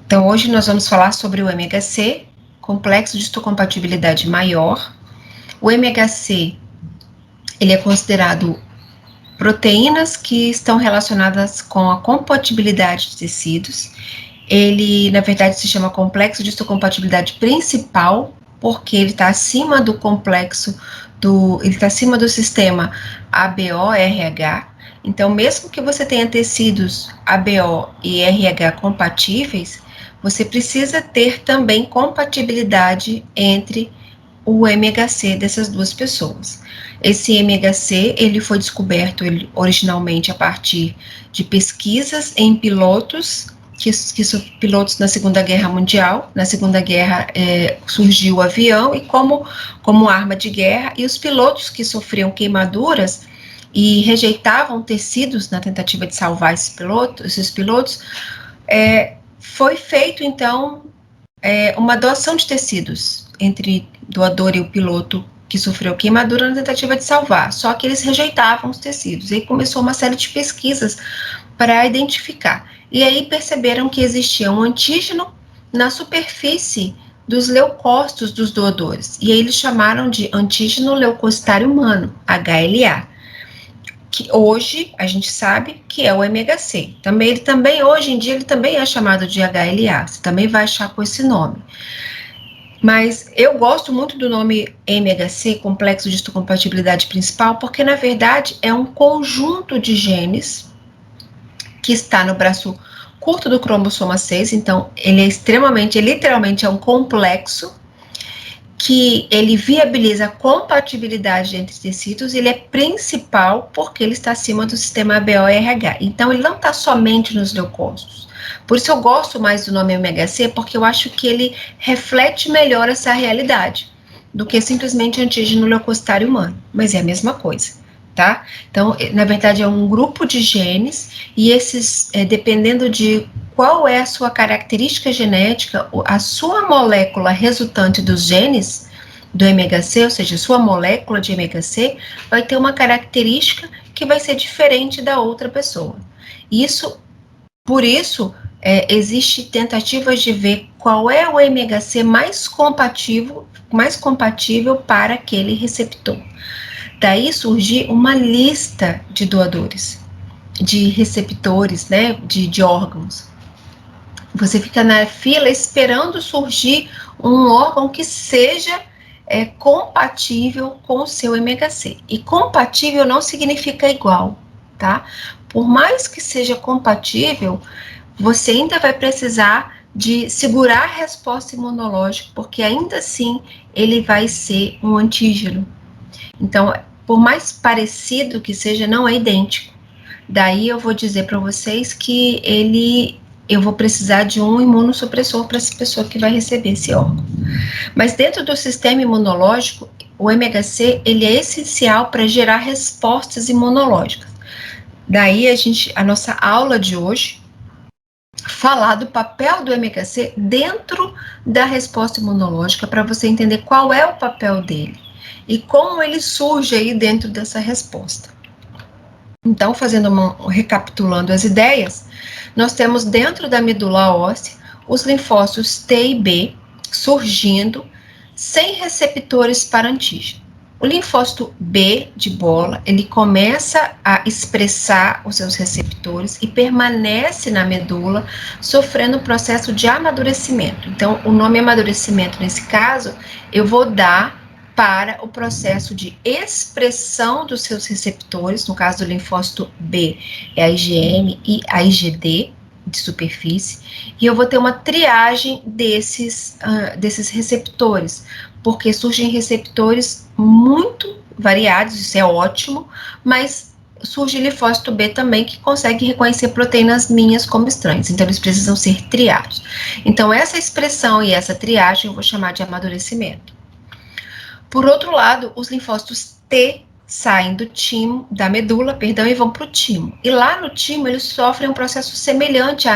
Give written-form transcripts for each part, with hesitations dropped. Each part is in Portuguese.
Então, hoje nós vamos falar sobre o MHC, complexo de histocompatibilidade maior. O MHC, ele é considerado proteínas que estão relacionadas com a compatibilidade de tecidos. Ele, na verdade, se chama complexo de histocompatibilidade principal, porque ele está acima do complexo, ele está acima do sistema ABO-RH. Então, mesmo que você tenha tecidos ABO e RH compatíveis, você precisa ter também compatibilidade entre o MHC dessas duas pessoas. Esse MHC, ele foi descoberto originalmente a partir de pesquisas em pilotos, pilotos na Segunda Guerra Mundial. Na Segunda Guerra surgiu o avião e como arma de guerra, e os pilotos que sofriam queimaduras e rejeitavam tecidos na tentativa de salvar esses pilotos, foi feito, então, uma doação de tecidos entre doador e o piloto que sofreu queimadura na tentativa de salvar, só que eles rejeitavam os tecidos. E aí começou uma série de pesquisas para identificar. E aí perceberam que existia um antígeno na superfície dos leucócitos dos doadores. E aí eles chamaram de antígeno leucocitário humano, HLA, que hoje a gente sabe que é o MHC. Ele também hoje em dia, ele também é chamado de HLA, você também vai achar com esse nome. Mas eu gosto muito do nome MHC, complexo de histocompatibilidade principal, porque na verdade é um conjunto de genes que está no braço curto do cromossoma 6, então ele é literalmente é um complexo que ele viabiliza a compatibilidade entre tecidos, ele é principal porque ele está acima do sistema ABO-RH. Então, ele não está somente nos leucócitos. Por isso eu gosto mais do nome MHC, porque eu acho que ele reflete melhor essa realidade do que simplesmente antígeno leucocitário humano, mas é a mesma coisa, tá? Então, na verdade, é um grupo de genes e esses, dependendo de qual é a sua característica genética, a sua molécula resultante dos genes do MHC, ou seja, sua molécula de MHC, vai ter uma característica que vai ser diferente da outra pessoa. Por isso, existe tentativas de ver qual é o MHC mais compatível para aquele receptor. Daí surgir uma lista de doadores, de receptores, né, de órgãos. Você fica na fila esperando surgir um órgão que seja compatível com o seu MHC. E compatível não significa igual, tá? Por mais que seja compatível, você ainda vai precisar de segurar a resposta imunológica, porque ainda assim ele vai ser um antígeno. Então, por mais parecido que seja, não é idêntico. Daí eu vou dizer para vocês que eu vou precisar de um imunossupressor para essa pessoa que vai receber esse órgão. Mas dentro do sistema imunológico, o MHC ele é essencial para gerar respostas imunológicas. Daí a nossa aula de hoje falar do papel do MHC dentro da resposta imunológica, para você entender qual é o papel dele e como ele surge aí dentro dessa resposta. Então, recapitulando as ideias, nós temos dentro da medula óssea os linfócitos T e B surgindo sem receptores para antígeno. O linfócito B de bola, ele começa a expressar os seus receptores e permanece na medula, sofrendo o processo de amadurecimento. Então, o nome amadurecimento, nesse caso, eu vou dar para o processo de expressão dos seus receptores, no caso do linfócito B, é a IgM e a IgD de superfície, e eu vou ter uma triagem desses receptores, porque surgem receptores muito variados, isso é ótimo, mas surge linfócito B também que consegue reconhecer proteínas minhas como estranhas, então eles precisam ser triados. Então essa expressão e essa triagem eu vou chamar de amadurecimento. Por outro lado, os linfócitos T saem do timo, da medula, e vão para o timo. E lá no timo eles sofrem um processo semelhante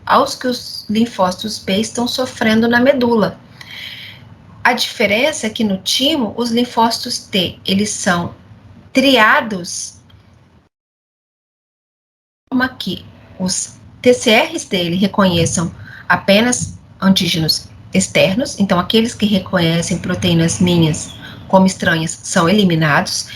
aos que os linfócitos B estão sofrendo na medula. A diferença é que no timo, os linfócitos T, eles são triados, de forma que os TCRs dele reconheçam apenas antígenos externos, então aqueles que reconhecem proteínas minhas como estranhas são eliminados.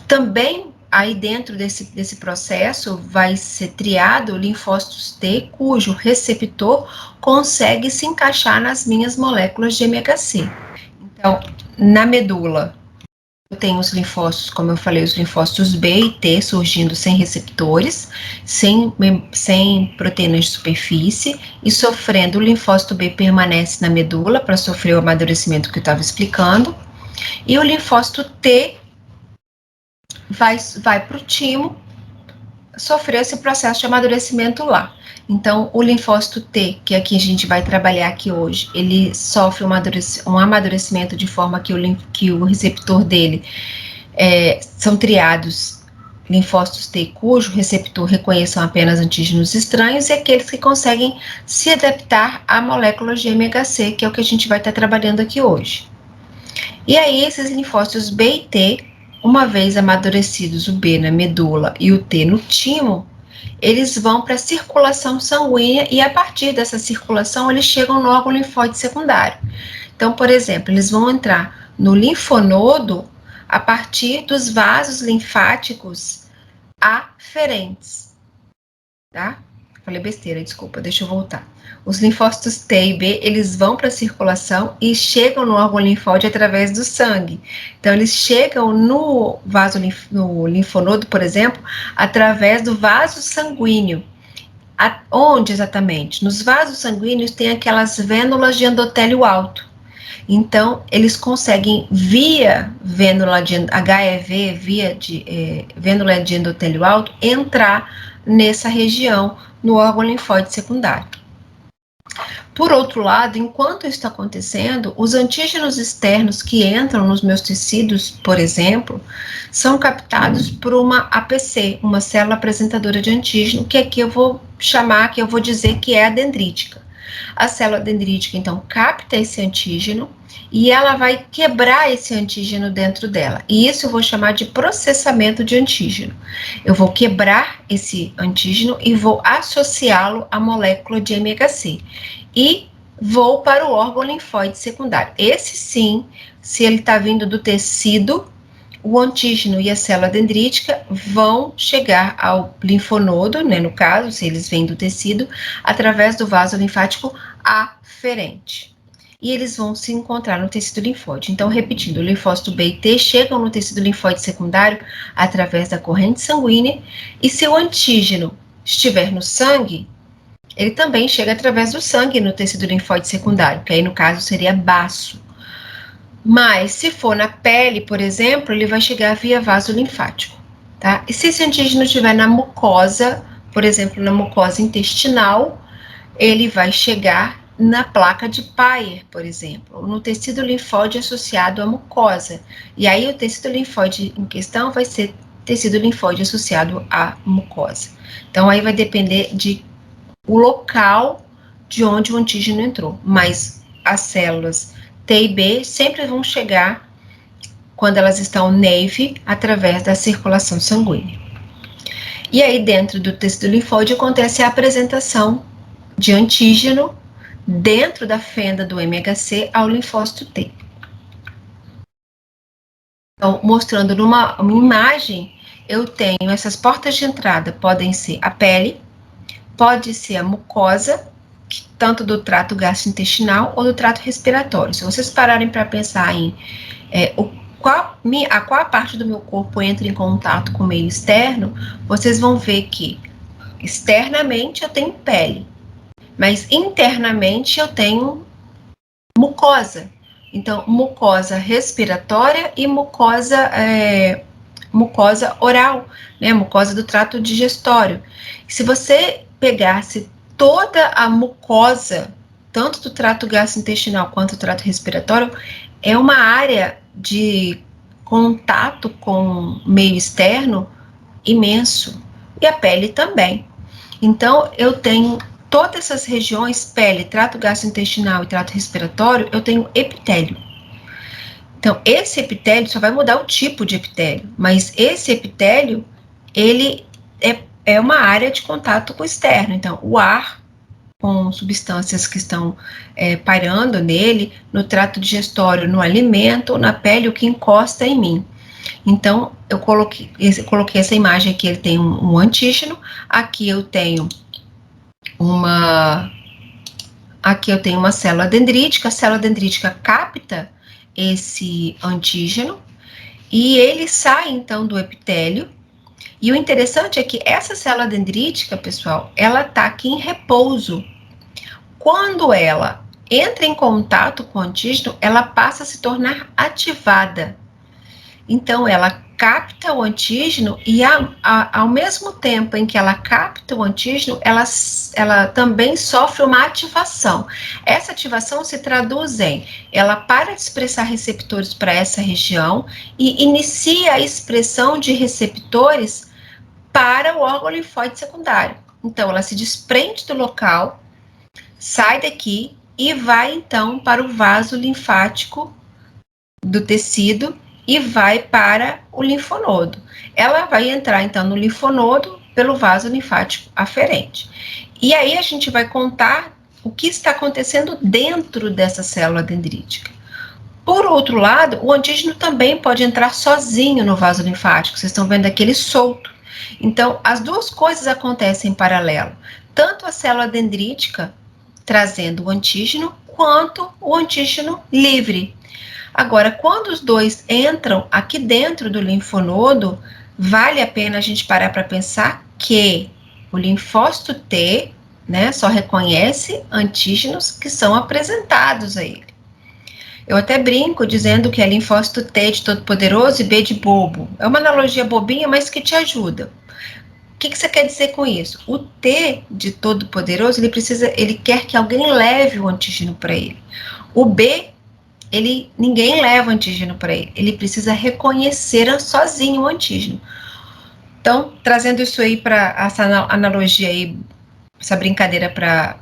Também aí dentro desse processo vai ser triado linfócitos T, cujo receptor consegue se encaixar nas minhas moléculas de MHC. Então, na medula, eu tenho os linfócitos, como eu falei, os linfócitos B e T surgindo sem receptores, sem proteínas de superfície, e sofrendo, o linfócito B permanece na medula para sofrer o amadurecimento que eu estava explicando, e o linfócito T vai para o timo sofrer esse processo de amadurecimento lá. Então, o linfócito T, que aqui a gente vai trabalhar aqui hoje, ele sofre um amadurecimento de forma que o receptor dele são triados linfócitos T cujo receptor reconheçam apenas antígenos estranhos e aqueles que conseguem se adaptar à molécula de MHC, que é o que a gente vai estar trabalhando aqui hoje. E aí, esses linfócitos B e T, uma vez amadurecidos o B na medula e o T no timo, eles vão para a circulação sanguínea e a partir dessa circulação eles chegam no órgão linfóide secundário. Então, por exemplo, eles vão entrar no linfonodo a partir dos vasos linfáticos aferentes, tá? Falei besteira, desculpa, deixa eu voltar. Os linfócitos T e B, eles vão para a circulação e chegam no órgão linfóide através do sangue. Então, eles chegam no no linfonodo, por exemplo, através do vaso sanguíneo. Onde exatamente? Nos vasos sanguíneos tem aquelas vênulas de endotélio alto. Então, eles conseguem, via vênula de HEV, vênula de endotélio alto, entrar nessa região, no órgão linfóide secundário. Por outro lado, enquanto isso está acontecendo, os antígenos externos que entram nos meus tecidos, por exemplo, são captados por uma APC, uma célula apresentadora de antígeno, que aqui eu vou chamar, que eu vou dizer que é a dendrítica. A célula dendrítica, então, capta esse antígeno e ela vai quebrar esse antígeno dentro dela. E isso eu vou chamar de processamento de antígeno. Eu vou quebrar esse antígeno e vou associá-lo à molécula de MHC. E vou para o órgão linfóide secundário. Esse sim, se ele está vindo do tecido, o antígeno e a célula dendrítica vão chegar ao linfonodo, né, no caso, se eles vêm do tecido, através do vaso linfático aferente. E eles vão se encontrar no tecido linfóide. Então, repetindo, o linfócito B e T chegam no tecido linfóide secundário através da corrente sanguínea, e se o antígeno estiver no sangue, ele também chega através do sangue no tecido linfóide secundário, que aí no caso seria baço. Mas se for na pele, por exemplo, ele vai chegar via vaso linfático, tá? E se esse antígeno estiver na mucosa, por exemplo, na mucosa intestinal, ele vai chegar na placa de Peyer, por exemplo, no tecido linfóide associado à mucosa. E aí o tecido linfóide em questão vai ser tecido linfóide associado à mucosa. Então aí vai depender de o local de onde o antígeno entrou, mas as células T e B sempre vão chegar, quando elas estão nave, através da circulação sanguínea. E aí, dentro do tecido linfóide, acontece a apresentação de antígeno dentro da fenda do MHC ao linfócito T. Então, mostrando numa imagem, eu tenho essas portas de entrada, podem ser a pele, pode ser a mucosa, tanto do trato gastrointestinal ou do trato respiratório. Se vocês pararem para pensar em qual parte do meu corpo entra em contato com o meio externo, vocês vão ver que externamente eu tenho pele, mas internamente eu tenho mucosa. Então, mucosa respiratória e mucosa oral, né, mucosa do trato digestório. Se você pegasse toda a mucosa, tanto do trato gastrointestinal quanto do trato respiratório, é uma área de contato com o meio externo imenso, e a pele também. Então, eu tenho todas essas regiões, pele, trato gastrointestinal e trato respiratório, eu tenho epitélio. Então, esse epitélio só vai mudar o tipo de epitélio, mas esse epitélio, ele é uma área de contato com o externo. Então, o ar com substâncias que estão pairando nele, no trato digestório, no alimento, ou na pele, o que encosta em mim. Então, eu coloquei essa imagem aqui, ele tem um antígeno, aqui eu tenho uma célula dendrítica, a célula dendrítica capta esse antígeno, e ele sai, então, do epitélio, e o interessante é que essa célula dendrítica, pessoal, ela está aqui em repouso. Quando ela entra em contato com o antígeno, ela passa a se tornar ativada. Então, ela capta o antígeno e, ao mesmo tempo em que ela capta o antígeno, ela também sofre uma ativação. Essa ativação se traduz em, ela para de expressar receptores para essa região e inicia a expressão de receptores para o órgão linfóide secundário. Então, ela se desprende do local, sai daqui e vai, então, para o vaso linfático do tecido e vai para o linfonodo. Ela vai entrar, então, no linfonodo pelo vaso linfático aferente. E aí a gente vai contar o que está acontecendo dentro dessa célula dendrítica. Por outro lado, o antígeno também pode entrar sozinho no vaso linfático. Vocês estão vendo aquele solto. Então, as duas coisas acontecem em paralelo. Tanto a célula dendrítica trazendo o antígeno, quanto o antígeno livre. Agora, quando os dois entram aqui dentro do linfonodo, vale a pena a gente parar para pensar que o linfócito T, né, só reconhece antígenos que são apresentados a ele. Eu até brinco dizendo que é linfócito T de todo-poderoso e B de bobo. É uma analogia bobinha, mas que te ajuda. O que você quer dizer com isso? O T de todo-poderoso, ele quer que alguém leve o antígeno para ele. O B, ninguém leva o antígeno para ele. Ele precisa reconhecer sozinho o antígeno. Então, trazendo isso aí para essa analogia aí, essa brincadeira para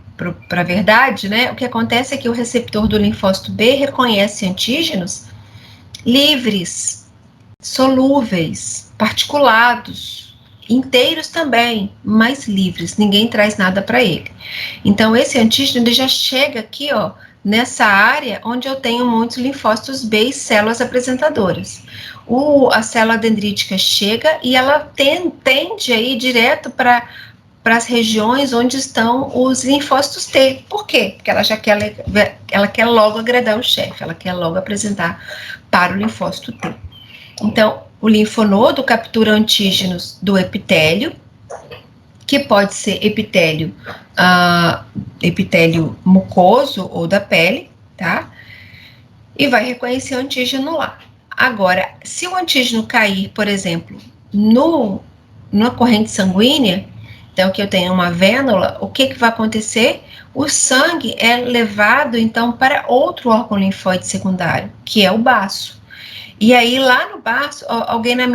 a verdade, né? O que acontece é que o receptor do linfócito B reconhece antígenos livres, solúveis, particulados, inteiros também, mas livres, ninguém traz nada para ele. Então, esse antígeno ele já chega aqui, ó, nessa área onde eu tenho muitos linfócitos B e células apresentadoras. A célula dendrítica chega e ela tende a ir direto para as regiões onde estão os linfócitos T. Por quê? Porque ela quer logo agradar o chefe, ela quer logo apresentar para o linfócito T. Então, o linfonodo captura antígenos do epitélio, que pode ser epitélio mucoso ou da pele, tá? E vai reconhecer o antígeno lá. Agora, se o antígeno cair, por exemplo, numa corrente sanguínea, então que eu tenho uma vênula, o que vai acontecer? O sangue é levado, então, para outro órgão linfóide secundário, que é o baço. E aí, lá no baço, alguém na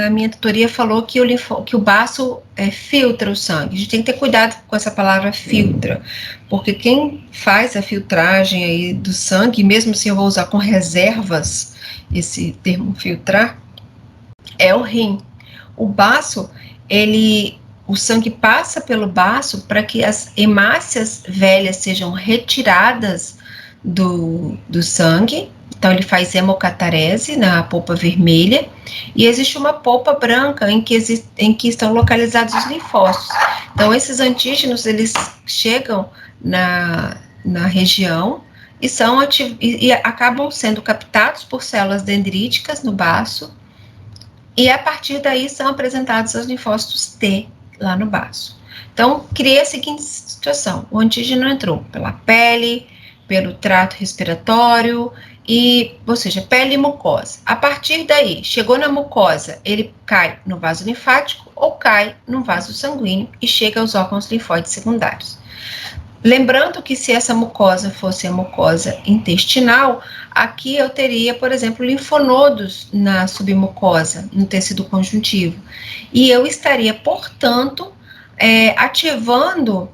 minha tutoria falou que o baço filtra o sangue. A gente tem que ter cuidado com essa palavra filtra, porque quem faz a filtragem aí do sangue, mesmo se eu vou usar com reservas esse termo filtrar, é o rim. O baço, o sangue passa pelo baço para que as hemácias velhas sejam retiradas do sangue. Então, ele faz hemocatarese na polpa vermelha, e existe uma polpa branca em que estão localizados os linfócitos. Então, esses antígenos, eles chegam na região e acabam sendo captados por células dendríticas no baço, e a partir daí são apresentados os linfócitos T lá no baço. Então, criei a seguinte situação: o antígeno entrou pela pele, pelo trato respiratório, ou seja, pele e mucosa. A partir daí, chegou na mucosa, ele cai no vaso linfático ou cai no vaso sanguíneo e chega aos órgãos linfóides secundários. Lembrando que se essa mucosa fosse a mucosa intestinal, aqui eu teria, por exemplo, linfonodos na submucosa, no tecido conjuntivo. E eu estaria, portanto, ativando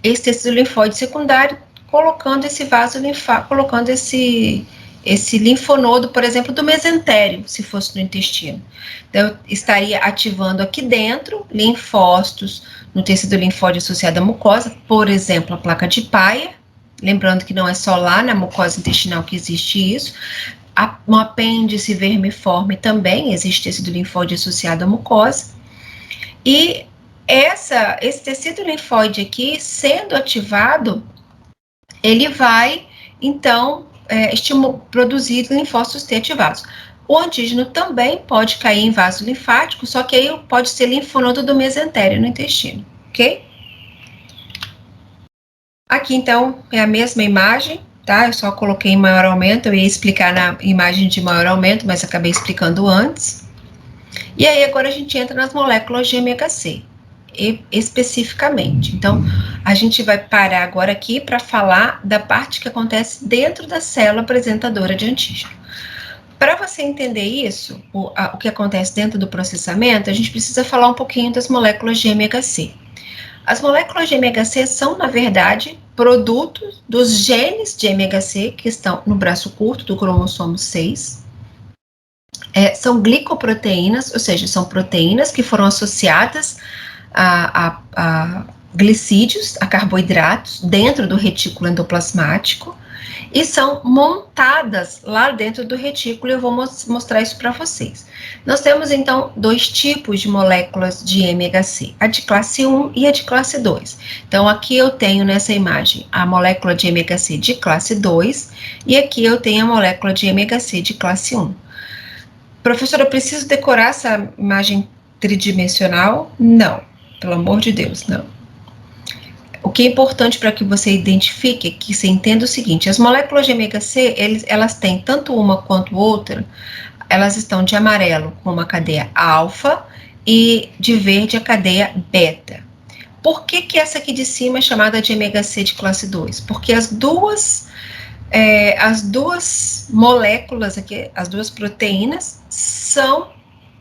esse tecido linfóide secundário, colocando esse vaso linfático, colocando esse esse linfonodo, por exemplo, do mesentério, se fosse no intestino. Então, eu estaria ativando aqui dentro linfócitos no tecido linfóide associado à mucosa, por exemplo, a placa de Peyer, lembrando que não é só lá na mucosa intestinal que existe isso, um apêndice vermiforme também, existe tecido linfóide associado à mucosa, e esse tecido linfóide aqui, sendo ativado, ele vai, então, produzir linfócitos T ativados. O antígeno também pode cair em vaso linfático, só que aí pode ser linfonodo do mesentério no intestino, ok? Aqui, então, é a mesma imagem, tá? Eu só coloquei em maior aumento, eu ia explicar na imagem de maior aumento, mas acabei explicando antes. E aí, agora a gente entra nas moléculas de MHC, especificamente. Então, a gente vai parar agora aqui para falar da parte que acontece dentro da célula apresentadora de antígeno. Para você entender isso, o que acontece dentro do processamento, a gente precisa falar um pouquinho das moléculas de MHC. As moléculas de MHC são, na verdade, produtos dos genes de MHC que estão no braço curto do cromossomo 6. São glicoproteínas, ou seja, são proteínas que foram associadas a glicídios, a carboidratos, dentro do retículo endoplasmático, e são montadas lá dentro do retículo, e eu vou mostrar isso para vocês. Nós temos, então, dois tipos de moléculas de MHC, a de classe 1 e a de classe 2. Então, aqui eu tenho nessa imagem a molécula de MHC de classe 2, e aqui eu tenho a molécula de MHC de classe 1. Professora, eu preciso decorar essa imagem tridimensional? Não, pelo amor de Deus, não. O que é importante para que você identifique é que você entenda o seguinte: as moléculas de MHC, elas têm tanto uma quanto outra, elas estão de amarelo com uma cadeia alfa e de verde a cadeia beta. Por que essa aqui de cima é chamada de MHC de classe 2? Porque as duas moléculas aqui, as duas proteínas, são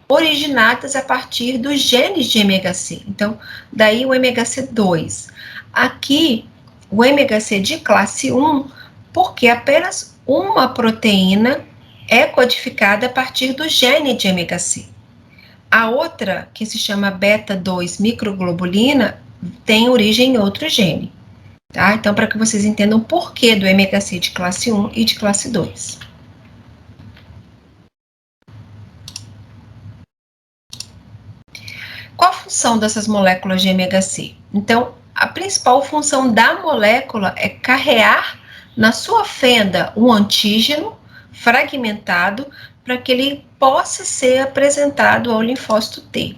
originadas a partir dos genes de MHC. Então, daí o MHC2. Aqui, o MHC de classe 1, porque apenas uma proteína é codificada a partir do gene de MHC. A outra, que se chama beta-2 microglobulina, tem origem em outro gene. Tá? Então, para que vocês entendam o porquê do MHC de classe 1 e de classe 2. Qual a função dessas moléculas de MHC? Então, a principal função da molécula é carrear na sua fenda um antígeno fragmentado para que ele possa ser apresentado ao linfócito T.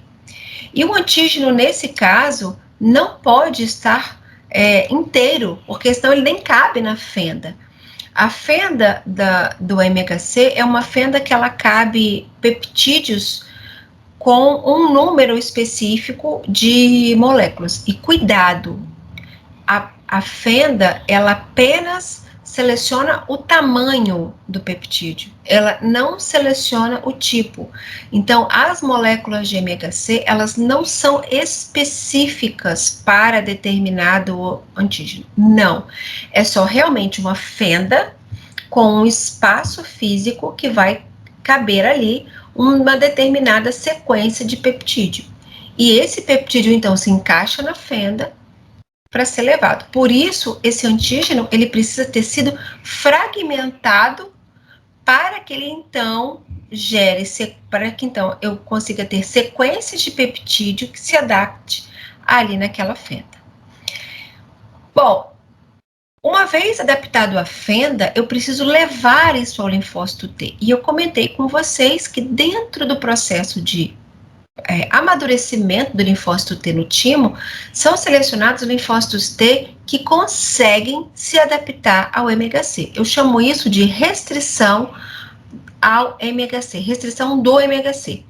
E o antígeno, nesse caso, não pode estar inteiro, porque senão ele nem cabe na fenda. A fenda do MHC é uma fenda que ela cabe peptídeos com um número específico de moléculas. E cuidado, a fenda, ela apenas seleciona o tamanho do peptídeo, ela não seleciona o tipo. Então, as moléculas de MHC, elas não são específicas para determinado antígeno, não. É só realmente uma fenda com um espaço físico que vai caber ali uma determinada sequência de peptídeo. E esse peptídeo, então, se encaixa na fenda para ser levado. Por isso, esse antígeno, ele precisa ter sido fragmentado para que ele, então, para que, então, eu consiga ter sequências de peptídeo que se adapte ali naquela fenda. Bom, uma vez adaptado à fenda, eu preciso levar isso ao linfócito T. E eu comentei com vocês que dentro do processo de amadurecimento do linfócito T no timo, são selecionados linfócitos T que conseguem se adaptar ao MHC. Eu chamo isso de restrição ao MHC, restrição do MHC.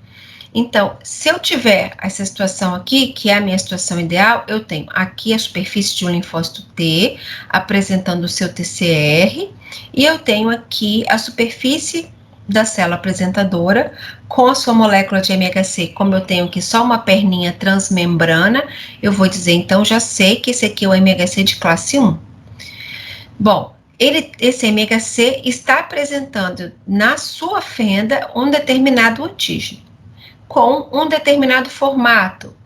Então, se eu tiver essa situação aqui, que é a minha situação ideal, eu tenho aqui a superfície de um linfócito T, apresentando o seu TCR, e eu tenho aqui a superfície da célula apresentadora com a sua molécula de MHC. Como eu tenho aqui só uma perninha transmembrana, eu vou dizer, então, já sei que esse aqui é o MHC de classe 1. Bom, esse MHC está apresentando na sua fenda um determinado antígeno, com um determinado formato,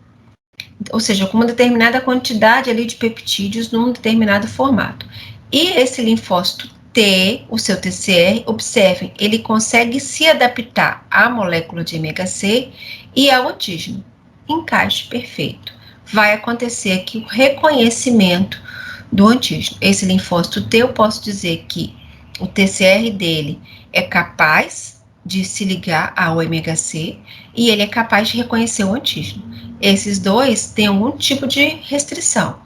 ou seja, com uma determinada quantidade ali de peptídeos num determinado formato. E esse linfócito T, o seu TCR, observem, ele consegue se adaptar à molécula de MHC e ao antígeno. Encaixe perfeito. Vai acontecer aqui o reconhecimento do antígeno. Esse linfócito T, eu posso dizer que o TCR dele é capaz de se ligar ao MHC e ele é capaz de reconhecer o antígeno. Esses dois têm algum tipo de restrição.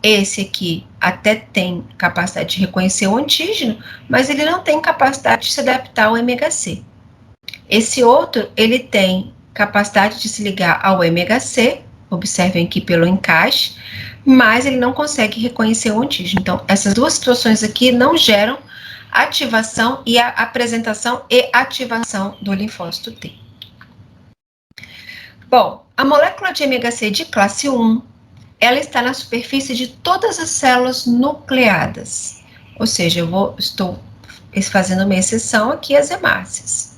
Esse aqui até tem capacidade de reconhecer o antígeno, mas ele não tem capacidade de se adaptar ao MHC. Esse outro, ele tem capacidade de se ligar ao MHC, observem aqui pelo encaixe, mas ele não consegue reconhecer o antígeno. Então, essas duas situações aqui não geram ativação e a apresentação e ativação do linfócito T. Bom, a molécula de MHC de classe 1, ela está na superfície de todas as células nucleadas, ou seja, estou fazendo uma exceção aqui às hemácias.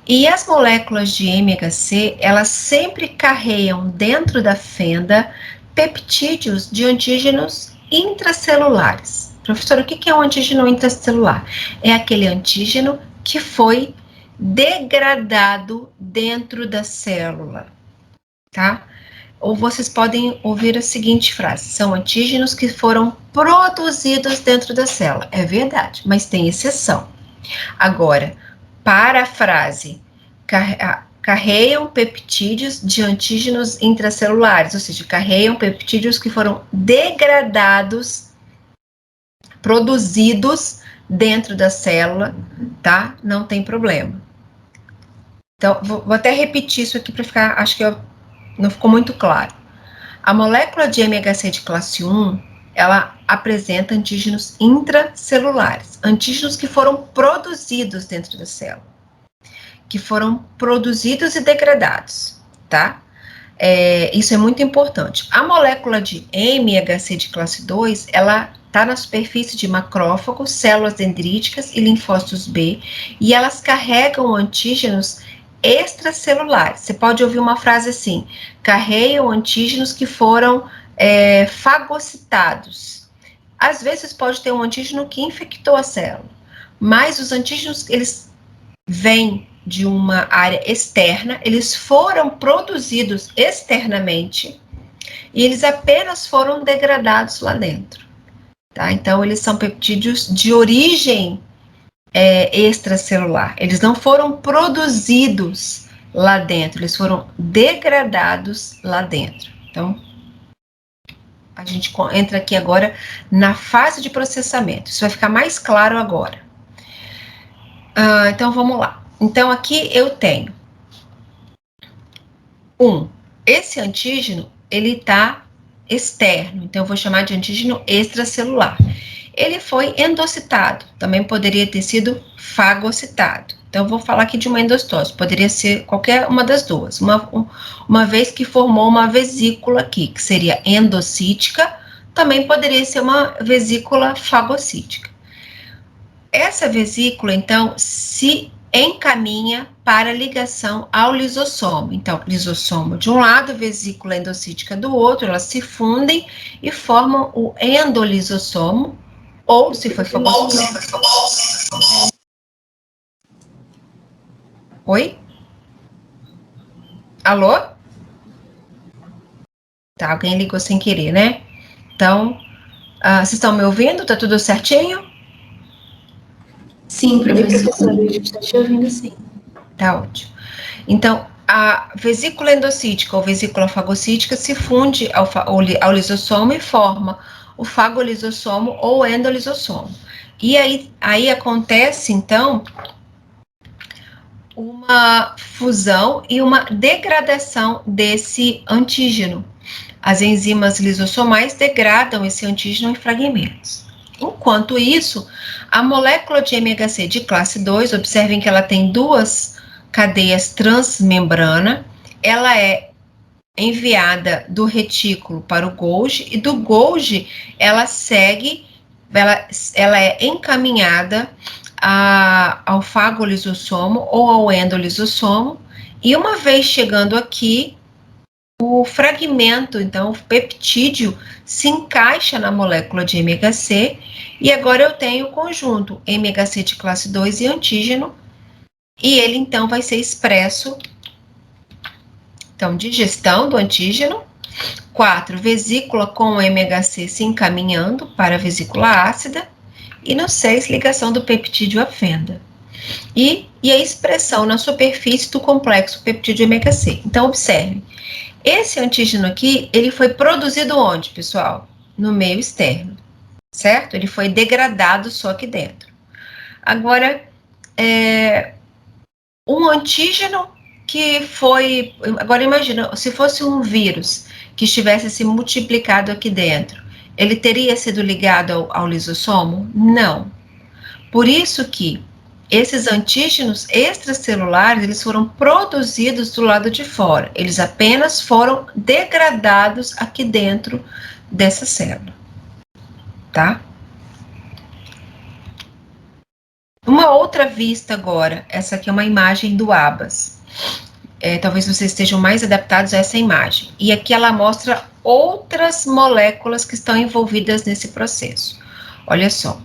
E as moléculas de MHC, elas sempre carregam dentro da fenda peptídeos de antígenos intracelulares. Professora, o que é um antígeno intracelular? É aquele antígeno que foi degradado dentro da célula, tá? Ou vocês podem ouvir a seguinte frase: são antígenos que foram produzidos dentro da célula. É verdade, mas tem exceção. Agora, para a frase, carregam peptídeos de antígenos intracelulares, ou seja, carregam peptídeos que foram degradados, produzidos dentro da célula, tá? Não tem problema. Então, vou até repetir isso aqui para ficar, acho que não ficou muito claro. A molécula de MHC de classe 1, ela apresenta antígenos intracelulares, antígenos que foram produzidos dentro da célula, que foram produzidos e degradados, tá? Isso é muito importante. A molécula de MHC de classe 2, ela está na superfície de macrófagos, células dendríticas e linfócitos B, e elas carregam antígenos extracelulares. Você pode ouvir uma frase assim: carregam antígenos que foram fagocitados. Às vezes pode ter um antígeno que infectou a célula, mas os antígenos, eles vêm de uma área externa, eles foram produzidos externamente e eles apenas foram degradados lá dentro, tá? Então, eles são peptídeos de origem extracelular, eles não foram produzidos lá dentro, eles foram degradados lá dentro. Então, a gente entra aqui agora na fase de processamento, isso vai ficar mais claro agora. Então, vamos lá. Então, aqui eu tenho esse antígeno, ele está externo, então eu vou chamar de antígeno extracelular. Ele foi endocitado, também poderia ter sido fagocitado. Então, eu vou falar aqui de uma endostose, poderia ser qualquer uma das duas, uma vez que formou uma vesícula aqui, que seria endocítica, também poderia ser uma vesícula fagocítica. Essa vesícula, então, se encaminha para ligação ao lisossomo. Então, lisossomo de um lado, vesícula endocítica do outro, elas se fundem e formam o endolisossomo, ou se foi fagocitado. Oi? Alô? Tá, alguém ligou sem querer, né? Então, vocês estão me ouvindo? Tá tudo certinho? Sim, professora, a gente está te ouvindo sim. Tá ótimo. Então, a vesícula endocítica ou vesícula fagocítica se funde ao lisossomo e forma o fagolisossomo ou endolisossomo. E aí acontece, então, uma fusão e uma degradação desse antígeno. As enzimas lisossomais degradam esse antígeno em fragmentos. Enquanto isso, a molécula de MHC de classe 2, observem que ela tem duas cadeias transmembrana, ela é enviada do retículo para o Golgi, e do Golgi ela segue ela é encaminhada ao fagolisossomo ou ao endolisossomo, e uma vez chegando aqui, o fragmento, então o peptídeo, se encaixa na molécula de MHC, e agora eu tenho o conjunto MHC de classe 2 e antígeno, e ele então vai ser expresso, então, digestão do antígeno, 4, vesícula com o MHC se encaminhando para a vesícula ácida, e no 6, ligação do peptídeo à fenda. E a expressão na superfície do complexo peptídeo MHC. Então, observe, esse antígeno aqui, ele foi produzido onde, pessoal? No meio externo, certo? Ele foi degradado só aqui dentro. Agora, um antígeno que foi... Agora, imagina, se fosse um vírus que estivesse se multiplicado aqui dentro, ele teria sido ligado ao lisossomo? Não. Por isso que esses antígenos extracelulares, eles foram produzidos do lado de fora. Eles apenas foram degradados aqui dentro dessa célula, tá? Uma outra vista agora, essa aqui é uma imagem do ABAS. Talvez vocês estejam mais adaptados a essa imagem. E aqui ela mostra outras moléculas que estão envolvidas nesse processo. Olha só.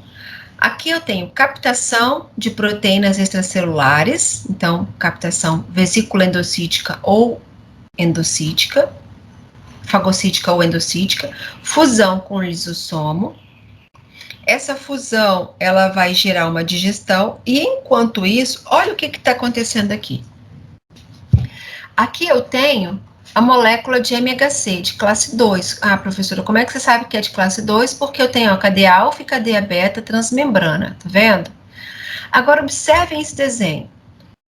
Aqui eu tenho captação de proteínas extracelulares, então, captação vesícula endocítica ou endocítica, fagocítica ou endocítica, fusão com o lisossomo. Essa fusão, ela vai gerar uma digestão, e enquanto isso, olha o que está acontecendo aqui. Aqui eu tenho a molécula de MHC, de classe 2. Ah, professora, como é que você sabe que é de classe 2? Porque eu tenho a cadeia alfa e cadeia beta transmembrana, tá vendo? Agora, observem esse desenho.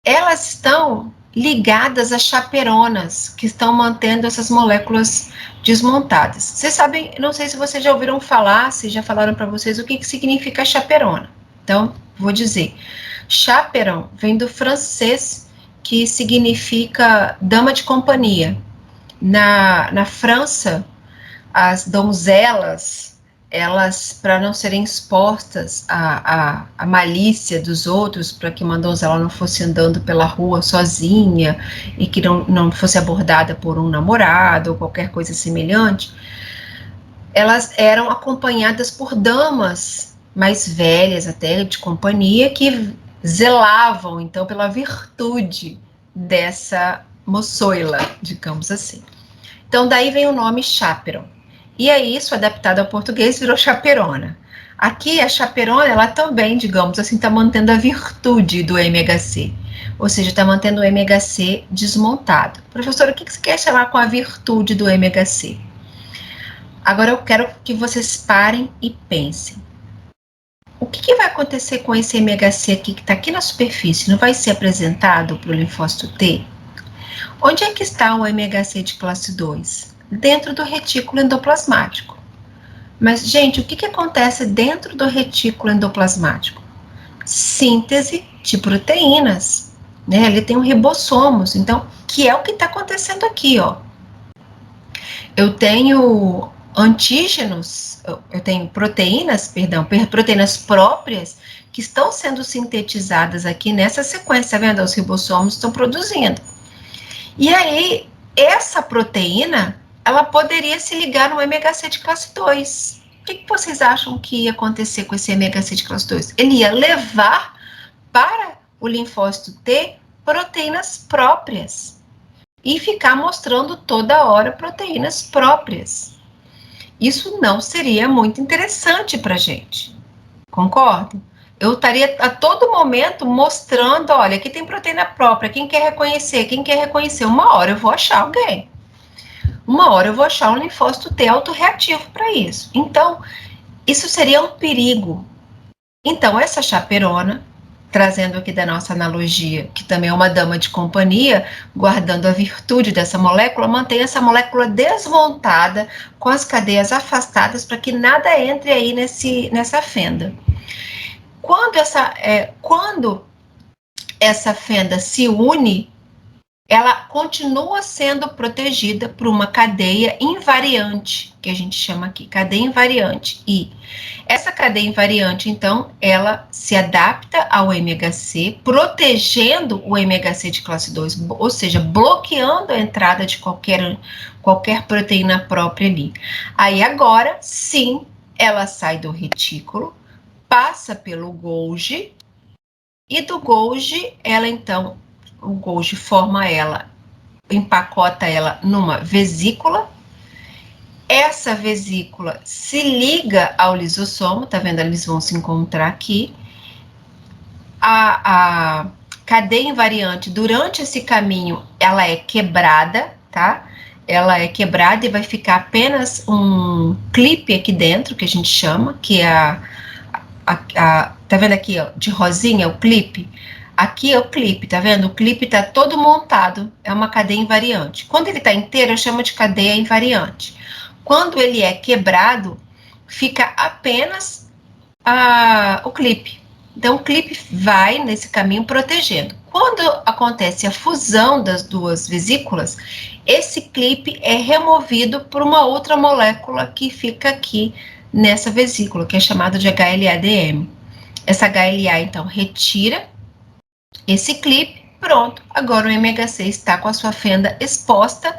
Elas estão ligadas a chaperonas, que estão mantendo essas moléculas desmontadas. Vocês sabem, não sei se vocês já ouviram falar, se já falaram para vocês o que significa chaperona. Então, vou dizer. Chaperon vem do francês, que significa dama de companhia. Na França, as donzelas, elas, para não serem expostas à malícia dos outros, para que uma donzela não fosse andando pela rua sozinha e que não fosse abordada por um namorado ou qualquer coisa semelhante, elas eram acompanhadas por damas mais velhas, até de companhia, que zelavam, então, pela virtude dessa moçoila, digamos assim. Então, daí vem o nome chaperon. E aí, isso, adaptado ao português, virou chaperona. Aqui, a chaperona, ela também, digamos assim, está mantendo a virtude do MHC. Ou seja, está mantendo o MHC desmontado. Professora, o que você quer chamar com a virtude do MHC? Agora, eu quero que vocês parem e pensem. O que vai acontecer com esse MHC aqui, que está aqui na superfície? Não vai ser apresentado para o linfócito T? Onde é que está o MHC de classe 2? Dentro do retículo endoplasmático. Mas, gente, o que acontece dentro do retículo endoplasmático? Síntese de proteínas, né? Ali tem um ribossomos, então, que é o que está acontecendo aqui, ó. Eu tenho antígenos, eu tenho proteínas, proteínas próprias, que estão sendo sintetizadas aqui nessa sequência, tá vendo? Os ribossomos estão produzindo. E aí, essa proteína, ela poderia se ligar no MHC de classe 2. O que vocês acham que ia acontecer com esse MHC de classe 2? Ele ia levar para o linfócito T proteínas próprias e ficar mostrando toda hora proteínas próprias. Isso não seria muito interessante para a gente, concorda? Eu estaria a todo momento mostrando, olha, aqui tem proteína própria, quem quer reconhecer? Quem quer reconhecer? Uma hora eu vou achar alguém. Uma hora eu vou achar um linfócito T autorreativo para isso. Então, isso seria um perigo. Então, essa chaperona, trazendo aqui da nossa analogia, que também é uma dama de companhia, guardando a virtude dessa molécula, mantém essa molécula desmontada, com as cadeias afastadas, para que nada entre aí nessa fenda. Quando essa fenda se une ela continua sendo protegida por uma cadeia invariante, que a gente chama aqui, cadeia invariante. E essa cadeia invariante, então, ela se adapta ao MHC, protegendo o MHC de classe 2, ou seja, bloqueando a entrada de qualquer proteína própria ali. Aí agora, sim, ela sai do retículo, passa pelo Golgi, e do Golgi, ela então, o Golgi forma ela, empacota ela numa vesícula. Essa vesícula se liga ao lisossomo, tá vendo? Eles vão se encontrar aqui. A cadeia invariante, durante esse caminho, ela é quebrada, tá? Ela é quebrada e vai ficar apenas um clipe aqui dentro, que a gente chama, que é tá vendo aqui, ó, de rosinha, o clipe? Aqui é o clipe, tá vendo? O clipe tá todo montado, é uma cadeia invariante. Quando ele tá inteiro, eu chamo de cadeia invariante. Quando ele é quebrado, fica apenas o clipe. Então, o clipe vai nesse caminho protegendo. Quando acontece a fusão das duas vesículas, esse clipe é removido por uma outra molécula que fica aqui nessa vesícula, que é chamada de HLA-DM. Essa HLA, então, retira esse clipe, pronto. Agora o MHC está com a sua fenda exposta,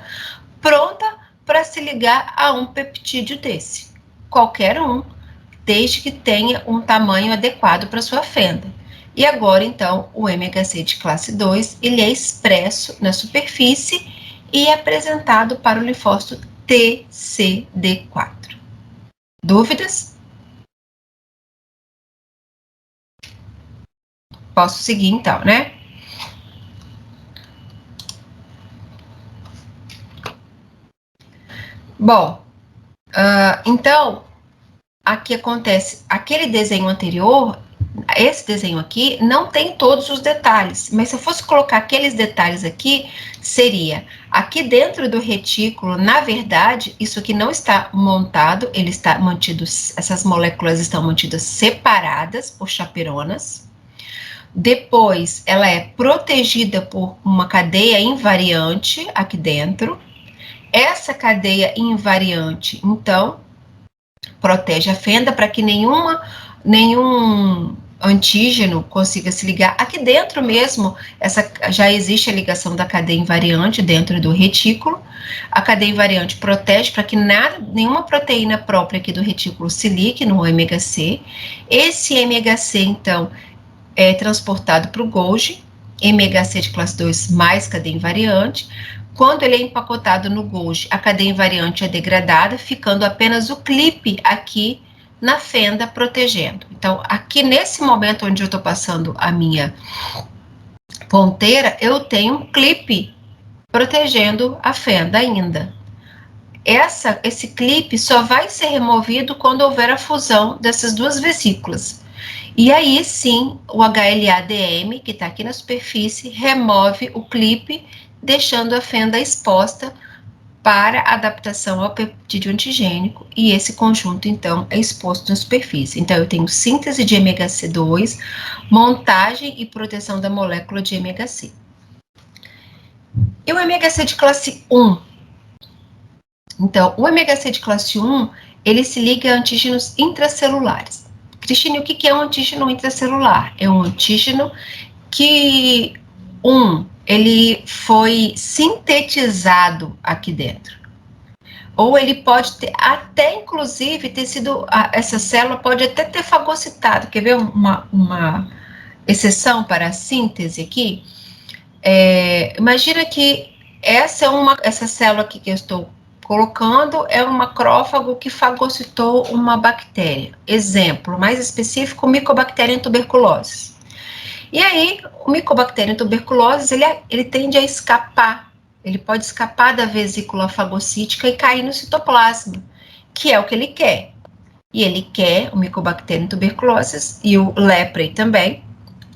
pronta para se ligar a um peptídeo desse. Qualquer um, desde que tenha um tamanho adequado para sua fenda. E agora, então, o MHC de classe 2, ele é expresso na superfície e é apresentado para o linfócito TCD4. Dúvidas? Posso seguir, então, né? Bom, então, aqui acontece, aquele desenho anterior, esse desenho aqui, não tem todos os detalhes, mas se eu fosse colocar aqueles detalhes aqui, seria, aqui dentro do retículo, na verdade, isso aqui não está montado, ele está mantido, essas moléculas estão mantidas separadas por chaperonas. Depois, ela é protegida por uma cadeia invariante aqui dentro. Essa cadeia invariante, então, protege a fenda para que nenhum antígeno consiga se ligar. Aqui dentro mesmo, já existe a ligação da cadeia invariante dentro do retículo. A cadeia invariante protege para que nenhuma proteína própria aqui do retículo se ligue no MHC. Esse MHC, então, é transportado para o Golgi, MHC de classe 2 mais cadeia invariante. Quando ele é empacotado no Golgi, a cadeia invariante é degradada, ficando apenas o clipe aqui na fenda protegendo. Então, aqui nesse momento onde eu estou passando a minha ponteira, eu tenho um clipe protegendo a fenda ainda. Esse clipe só vai ser removido quando houver a fusão dessas duas vesículas. E aí sim, o HLA-DM, que está aqui na superfície, remove o clipe, deixando a fenda exposta para adaptação ao peptídeo antigênico, e esse conjunto, então, é exposto na superfície. Então, eu tenho síntese de MHC2, montagem e proteção da molécula de MHC. E o MHC de classe 1? Então, o MHC de classe 1, ele se liga a antígenos intracelulares. Cristine, o que é um antígeno intracelular? É um antígeno que, ele foi sintetizado aqui dentro. Ou ele pode ter, até inclusive, ter sido, essa célula pode até ter fagocitado. Quer ver uma exceção para a síntese aqui? Imagina que essa célula aqui que eu estou colocando é um macrófago que fagocitou uma bactéria. Exemplo mais específico, Mycobacterium tuberculosis. E aí, o Mycobacterium tuberculosis, ele tende a escapar, ele pode escapar da vesícula fagocítica e cair no citoplasma, que é o que ele quer. E ele quer, o Mycobacterium tuberculosis e o Leprae também,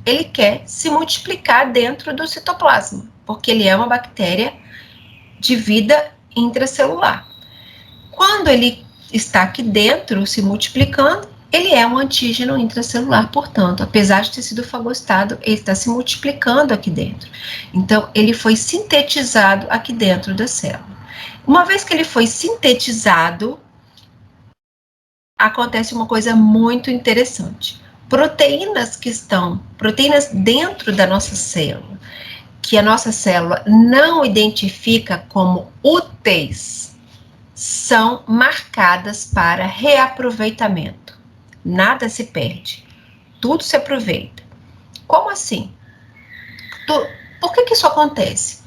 ele quer se multiplicar dentro do citoplasma, porque ele é uma bactéria de vida intracelular. Quando ele está aqui dentro, se multiplicando, Ele é um antígeno intracelular, portanto, apesar de ter sido fagocitado, ele está se multiplicando aqui dentro. Então, ele foi sintetizado aqui dentro da célula. Uma vez que ele foi sintetizado, acontece uma coisa muito interessante. Proteínas dentro da nossa célula, que a nossa célula não identifica como úteis, são marcadas para reaproveitamento. Nada se perde, tudo se aproveita. Como assim? Por que isso acontece?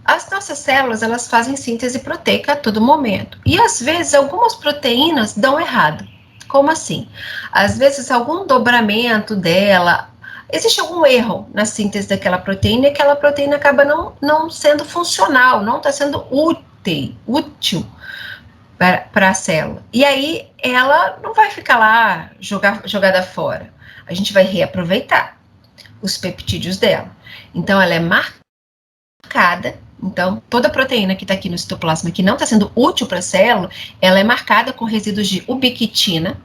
As nossas células, elas fazem síntese proteica a todo momento. E às vezes algumas proteínas dão errado. Como assim? Às vezes algum dobramento dela, existe algum erro na síntese daquela proteína e aquela proteína acaba não sendo funcional, não está sendo útil para a célula. E aí ela não vai ficar lá jogada fora. A gente vai reaproveitar os peptídeos dela. Então ela é marcada. Então, toda proteína que está aqui no citoplasma que não está sendo útil para a célula, ela é marcada com resíduos de ubiquitina.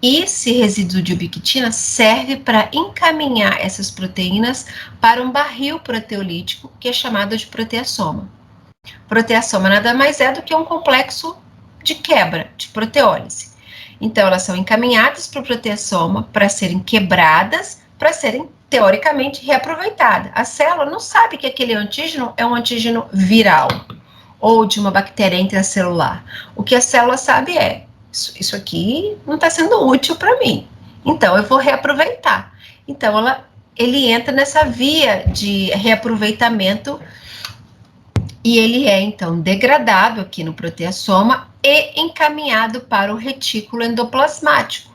E esse resíduo de ubiquitina serve para encaminhar essas proteínas para um barril proteolítico, que é chamado de proteassoma. Proteassoma nada mais é do que um complexo de quebra, de proteólise. Então, elas são encaminhadas para o proteassoma para serem quebradas, para serem teoricamente reaproveitada. A célula não sabe que aquele antígeno é um antígeno viral ou de uma bactéria intracelular. O que a célula sabe é, isso aqui não está sendo útil para mim, então eu vou reaproveitar. Então, ele entra nessa via de reaproveitamento e ele é, então, degradado aqui no proteassoma e encaminhado para o retículo endoplasmático.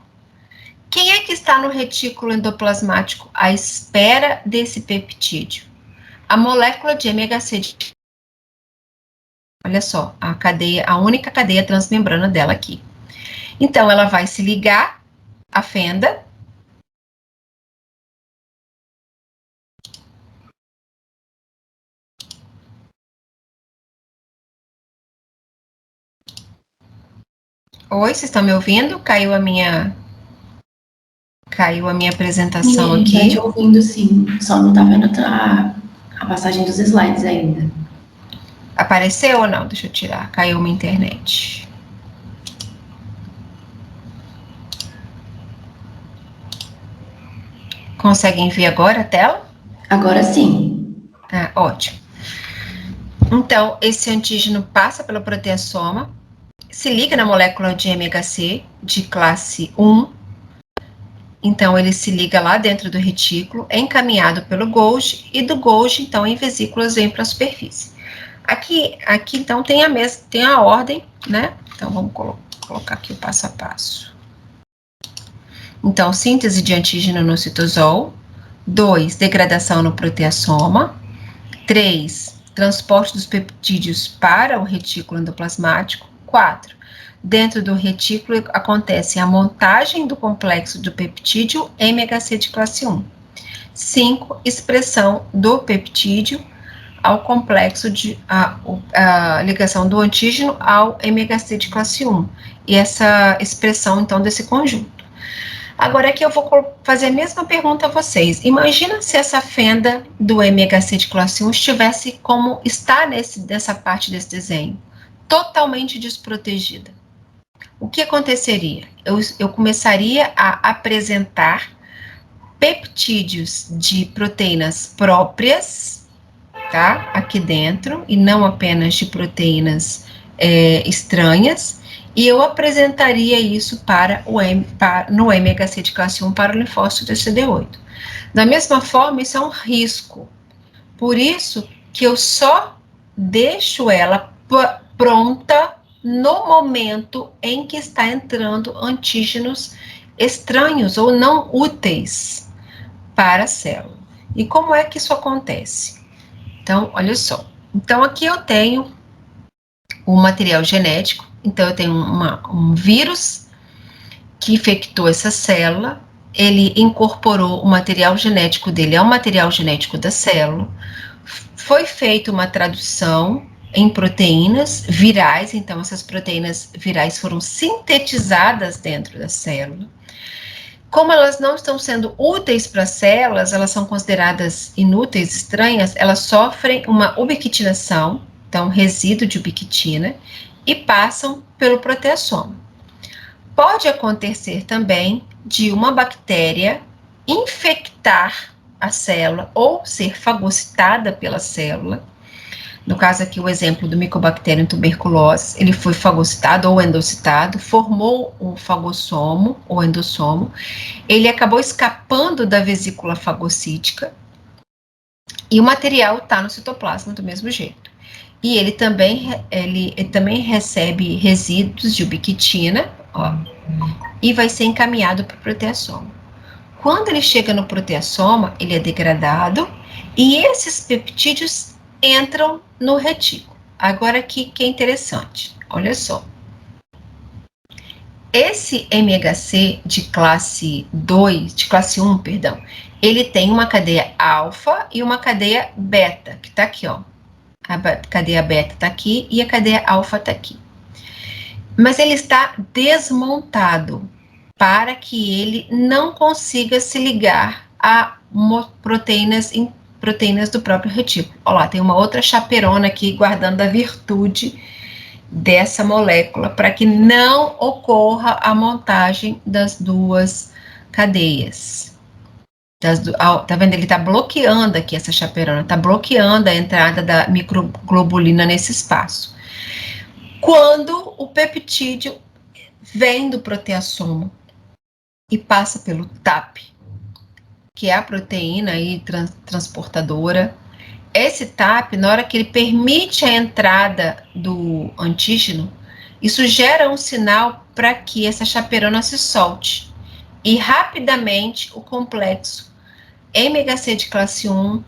Quem é que está no retículo endoplasmático à espera desse peptídeo? A molécula de MHC. Olha só, a única cadeia transmembrana dela aqui. Então, ela vai se ligar à fenda. Oi, vocês estão me ouvindo? Caiu a minha apresentação aqui. Está te ouvindo, sim. Só não está vendo a passagem dos slides ainda. Apareceu ou não? Deixa eu tirar. Caiu minha internet. Conseguem ver agora a tela? Agora sim. Ah, ótimo. Então, esse antígeno passa pelo proteassoma, se liga na molécula de MHC de classe 1. Então, ele se liga lá dentro do retículo, é encaminhado pelo Golgi, e do Golgi, então, em vesículas vem para a superfície. Aqui, então, tem a ordem, né? Então, vamos colocar aqui o passo a passo. Então, síntese de antígeno no citosol. 2, degradação no proteassoma. 3, transporte dos peptídeos para o retículo endoplasmático. 4, dentro do retículo acontece a montagem do complexo do peptídeo MHC de classe 1. 5, expressão do peptídeo ao complexo a ligação do antígeno ao MHC de classe 1. E essa expressão, então, desse conjunto. Agora aqui eu vou fazer a mesma pergunta a vocês. Imagina se essa fenda do MHC de classe 1 estivesse como está nessa parte desse desenho, totalmente desprotegida. O que aconteceria? Eu começaria a apresentar peptídeos de proteínas próprias, tá? Aqui dentro, e não apenas de proteínas estranhas, e eu apresentaria isso no MHC de classe 1 para o linfócito de CD8. Da mesma forma, isso é um risco. Por isso que eu só deixo ela pronta no momento em que está entrando antígenos estranhos ou não úteis para a célula. E como é que isso acontece? Então, olha só. Então, aqui eu tenho o material genético. Então, eu tenho um vírus que infectou essa célula, ele incorporou o material genético dele ao material genético da célula, foi feita uma tradução em proteínas virais, então essas proteínas virais foram sintetizadas dentro da célula. Como elas não estão sendo úteis para as células, elas são consideradas inúteis, estranhas, elas sofrem uma ubiquitinação, então resíduo de ubiquitina, e passam pelo proteassoma. Pode acontecer também de uma bactéria infectar a célula ou ser fagocitada pela célula. No caso aqui, o exemplo do Mycobacterium tuberculosis, ele foi fagocitado ou endocitado, formou um fagossomo ou endossomo, ele acabou escapando da vesícula fagocítica e o material está no citoplasma do mesmo jeito. E ele também recebe resíduos de ubiquitina, ó, e vai ser encaminhado para o proteassoma. Quando ele chega no proteassoma, ele é degradado e esses peptídeos entram no retículo. Agora aqui que é interessante, olha só. Esse MHC de classe 2, de classe 1, perdão, ele tem uma cadeia alfa e uma cadeia beta, que tá aqui, ó. A cadeia beta tá aqui e a cadeia alfa tá aqui. Mas ele está desmontado para que ele não consiga se ligar a proteínas do próprio retículo. Olha lá, tem uma outra chaperona aqui guardando a virtude dessa molécula para que não ocorra a montagem das duas cadeias. Tá vendo? Ele está bloqueando aqui essa chaperona, está bloqueando a entrada da microglobulina nesse espaço. Quando o peptídeo vem do proteassoma e passa pelo TAP, que é a proteína aí transportadora, esse TAP, na hora que ele permite a entrada do antígeno, isso gera um sinal para que essa chaperona se solte. E rapidamente o complexo MHC de classe 1,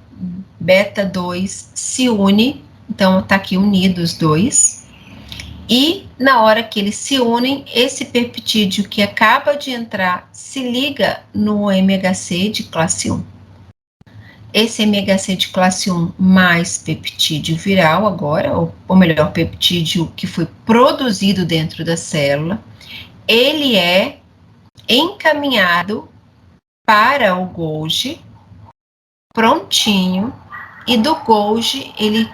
beta 2 se une, então está aqui unidos os dois, e na hora que eles se unem, esse peptídeo que acaba de entrar se liga no MHC de classe 1. Esse MHC de classe 1 mais peptídeo viral agora, ou melhor, peptídeo que foi produzido dentro da célula, ele é encaminhado para o Golgi, prontinho, e do Golgi ele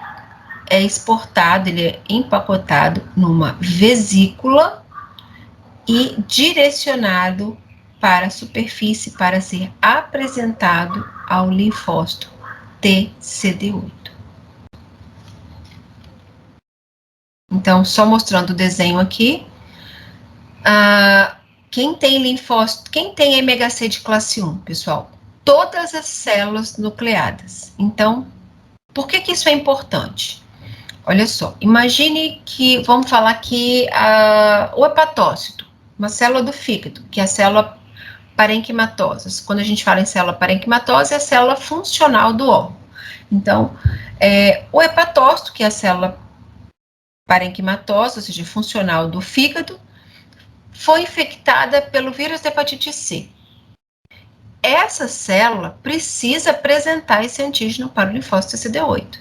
é exportado, ele é empacotado numa vesícula e direcionado para a superfície para ser apresentado ao linfócito TCD8. Então, só mostrando o desenho aqui, quem tem linfócito, quem tem MHC de classe 1, pessoal? Todas as células nucleadas. Então, por que isso é importante? Olha só, imagine que, vamos falar aqui, o hepatócito, uma célula do fígado, que é a célula parenquimatosa. Quando a gente fala em célula parenquimatosa, é a célula funcional do órgão. Então, o hepatócito, que é a célula parenquimatosa, ou seja, funcional do fígado, foi infectada pelo vírus da hepatite C. Essa célula precisa apresentar esse antígeno para o linfócito TCD8.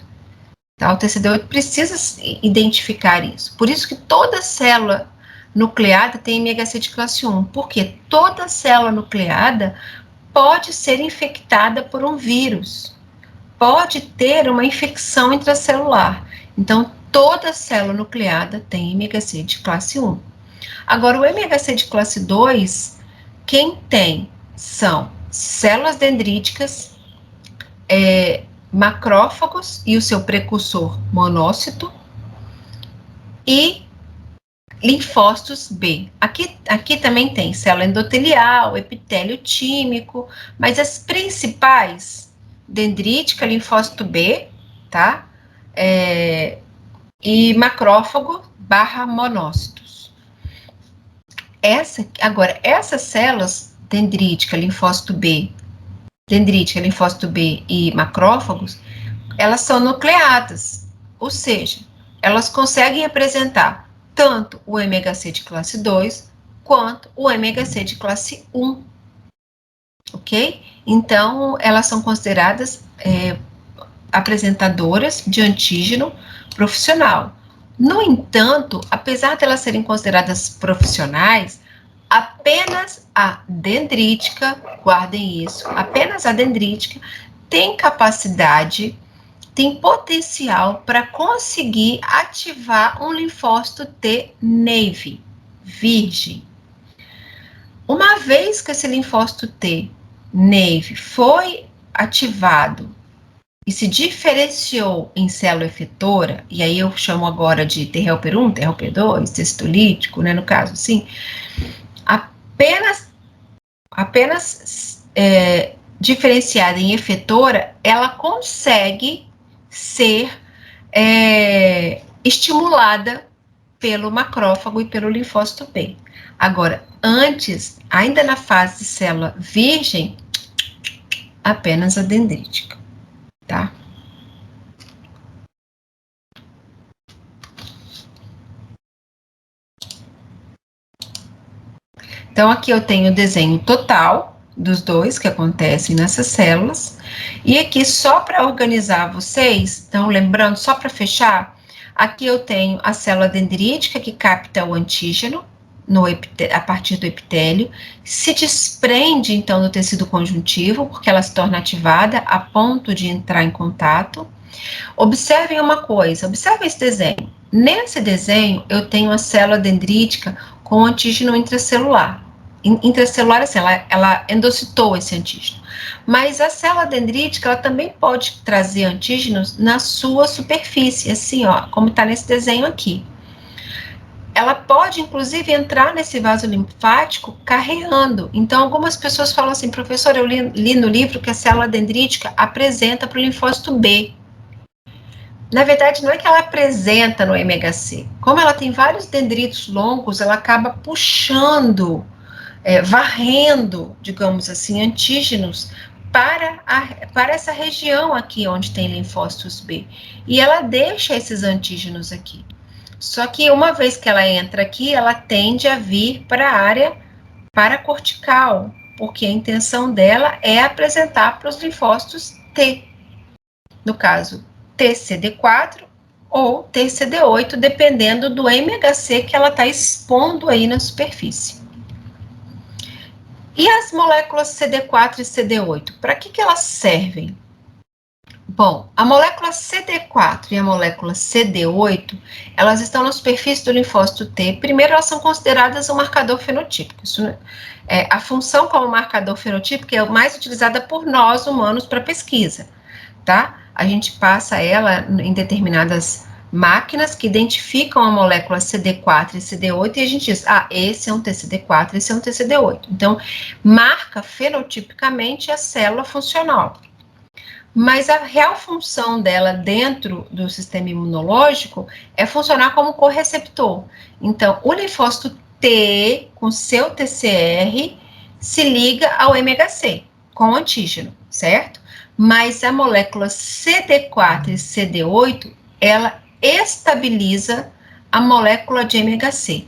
Tá? O TCD8 precisa identificar isso. Por isso que toda célula nucleada tem MHC de classe 1, porque toda célula nucleada pode ser infectada por um vírus, pode ter uma infecção intracelular. Então, toda célula nucleada tem MHC de classe 1. Agora, o MHC de classe 2, quem tem são células dendríticas, macrófagos e o seu precursor monócito e linfócitos B. Aqui também tem célula endotelial, epitélio tímico, mas as principais, dendrítica, linfócito B, tá? E macrófago / monócitos. Agora, essas células, dendrítica, linfócito B e macrófagos, elas são nucleadas, ou seja, elas conseguem apresentar tanto o MHC de classe 2 quanto o MHC de classe 1, ok? Então, elas são consideradas apresentadoras de antígeno profissional. No entanto, apesar de elas serem consideradas profissionais, apenas a dendrítica, guardem isso, apenas a dendrítica tem capacidade, tem potencial para conseguir ativar um linfócito T navy, virgem. Uma vez que esse linfócito T navy foi ativado e se diferenciou em célula efetora, e aí eu chamo agora de T helper 1, T helper 2, T citolítico, né, no caso, sim, apenas diferenciada em efetora, ela consegue ser estimulada pelo macrófago e pelo linfócito B. Agora, antes, ainda na fase de célula virgem, apenas a dendrítica, tá? Então, aqui eu tenho o desenho total dos dois que acontecem nessas células. E aqui, só para organizar vocês, então, lembrando, só para fechar, aqui eu tenho a célula dendrítica que capta o antígeno a partir do epitélio, se desprende, então, do tecido conjuntivo, porque ela se torna ativada a ponto de entrar em contato. Observem uma coisa, observem esse desenho. Nesse desenho, eu tenho a célula dendrítica com antígeno intracelular. Intracelular, assim, ela endocitou esse antígeno. Mas a célula dendrítica, ela também pode trazer antígenos na sua superfície, assim, ó, como está nesse desenho aqui. Ela pode, inclusive, entrar nesse vaso linfático carreando. Então, algumas pessoas falam assim, professor, eu li no livro que a célula dendrítica apresenta para o linfócito B. Na verdade, não é que ela apresenta no MHC. Como ela tem vários dendritos longos, ela acaba puxando, varrendo, digamos assim, antígenos para essa região aqui onde tem linfócitos B. E ela deixa esses antígenos aqui. Só que uma vez que ela entra aqui, ela tende a vir para a área paracortical, porque a intenção dela é apresentar para os linfócitos T. No caso, TCD4 ou TCD8, dependendo do MHC que ela está expondo aí na superfície. E as moléculas CD4 e CD8, para que elas servem? Bom, a molécula CD4 e a molécula CD8, elas estão na superfície do linfócito T. Primeiro, elas são consideradas um marcador fenotípico. Isso, a função como marcador fenotípico é mais utilizada por nós, humanos, para pesquisa, tá? A gente passa ela em determinadas máquinas que identificam a molécula CD4 e CD8 e a gente diz, esse é um TCD4, esse é um TCD8. Então, marca fenotipicamente a célula funcional. Mas a real função dela dentro do sistema imunológico é funcionar como correceptor. Então, o linfócito T, com seu TCR, se liga ao MHC, com o antígeno, certo? Mas a molécula CD4 e CD8, ela estabiliza a molécula de MHC.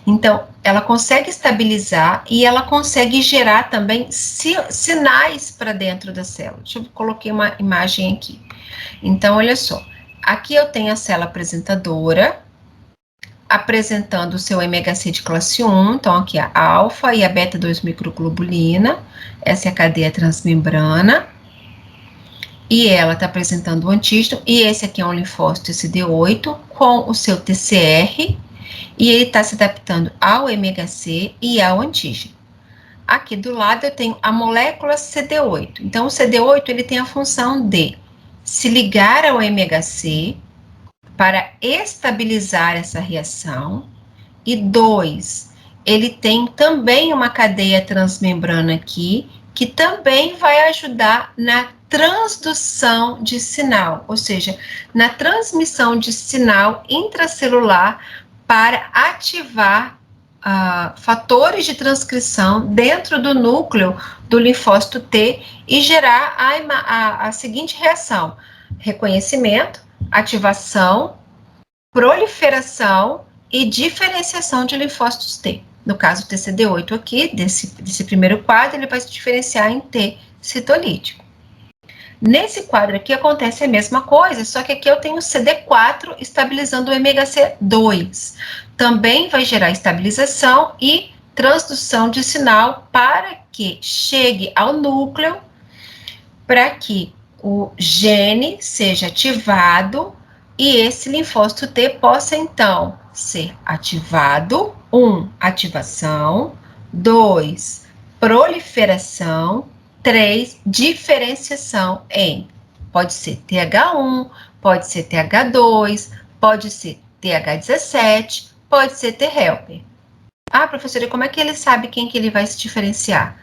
Então, ela consegue estabilizar e ela consegue gerar também sinais para dentro da célula. Deixa eu coloquei uma imagem aqui. Então, olha só. Aqui eu tenho a célula apresentadora, apresentando o seu MHC de classe 1. Então, aqui a alfa e a beta-2 microglobulina. Essa é a cadeia transmembrana. E ela está apresentando o antígeno. E esse aqui é um linfócito CD8 com o seu TCR. E ele está se adaptando ao MHC e ao antígeno. Aqui do lado eu tenho a molécula CD8. Então, o CD8 ele tem a função de se ligar ao MHC para estabilizar essa reação. E 2, ele tem também uma cadeia transmembrana aqui, que também vai ajudar na transdução de sinal, ou seja, na transmissão de sinal intracelular para ativar fatores de transcrição dentro do núcleo do linfócito T e gerar a seguinte reação: reconhecimento, ativação, proliferação e diferenciação de linfócitos T. No caso, o TCD8 aqui, desse primeiro quadro, ele vai se diferenciar em T citolítico. Nesse quadro aqui acontece a mesma coisa, só que aqui eu tenho CD4 estabilizando o MHC2. Também vai gerar estabilização e transdução de sinal para que chegue ao núcleo, para que o gene seja ativado e esse linfócito T possa, então, ser ativado. 1, ativação. 2, proliferação. 3, diferenciação em, pode ser TH1, pode ser TH2, pode ser TH17, pode ser T-helper. Ah, professora, e como é que ele sabe quem que ele vai se diferenciar?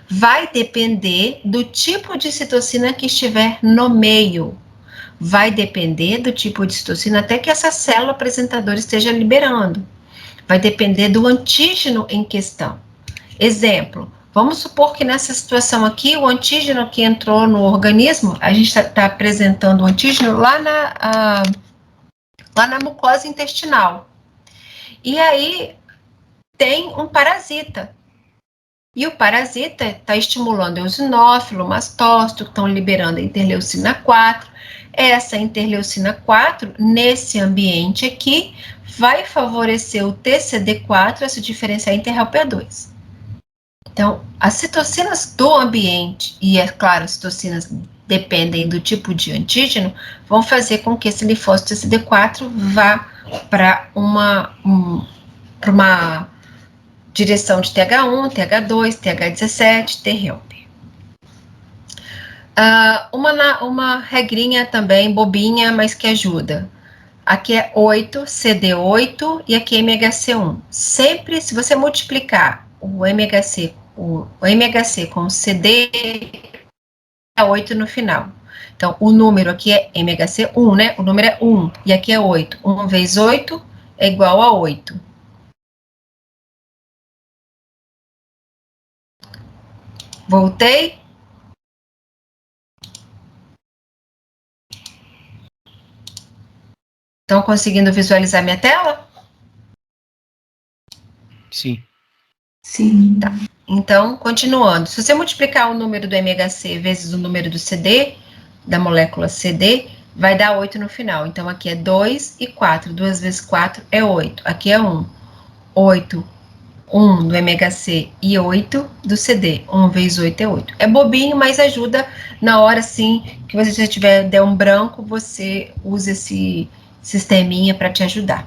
Vai depender do tipo de citocina que estiver no meio. Vai depender do tipo de citocina até que essa célula apresentadora esteja liberando. Vai depender do antígeno em questão. Exemplo, vamos supor que nessa situação aqui, o antígeno que entrou no organismo, a gente está apresentando o antígeno lá na mucosa intestinal. E aí tem um parasita. E o parasita está estimulando o eosinófilo, o mastócito, que estão liberando a interleucina 4. Essa interleucina 4, nesse ambiente aqui, vai favorecer o TCD4 a se diferenciar em T-helper2. Então, as citocinas do ambiente, e é claro, as citocinas dependem do tipo de antígeno, vão fazer com que esse linfócito TCD4 vá para uma direção de TH1, TH2, TH17, T-helper. Uma regrinha também bobinha, mas que ajuda. Aqui é 8, CD8 e aqui é MHC1. Sempre, se você multiplicar o MHC com CD, é 8 no final. Então, o número aqui é MHC1, né? O número é 1 e aqui é 8. 1 vezes 8 é igual a 8. Voltei? Estão conseguindo visualizar minha tela? Sim. Sim. Tá. Então, continuando. Se você multiplicar o número do MHC vezes o número do CD, da molécula CD, vai dar 8 no final. Então, aqui é 2 e 4. 2 vezes 4 é 8. Aqui é 1. 8, 1 do MHC e 8 do CD. 1 vezes 8 é 8. É bobinho, mas ajuda na hora, sim, que você já tiver der um branco, você usa esse sisteminha para te ajudar.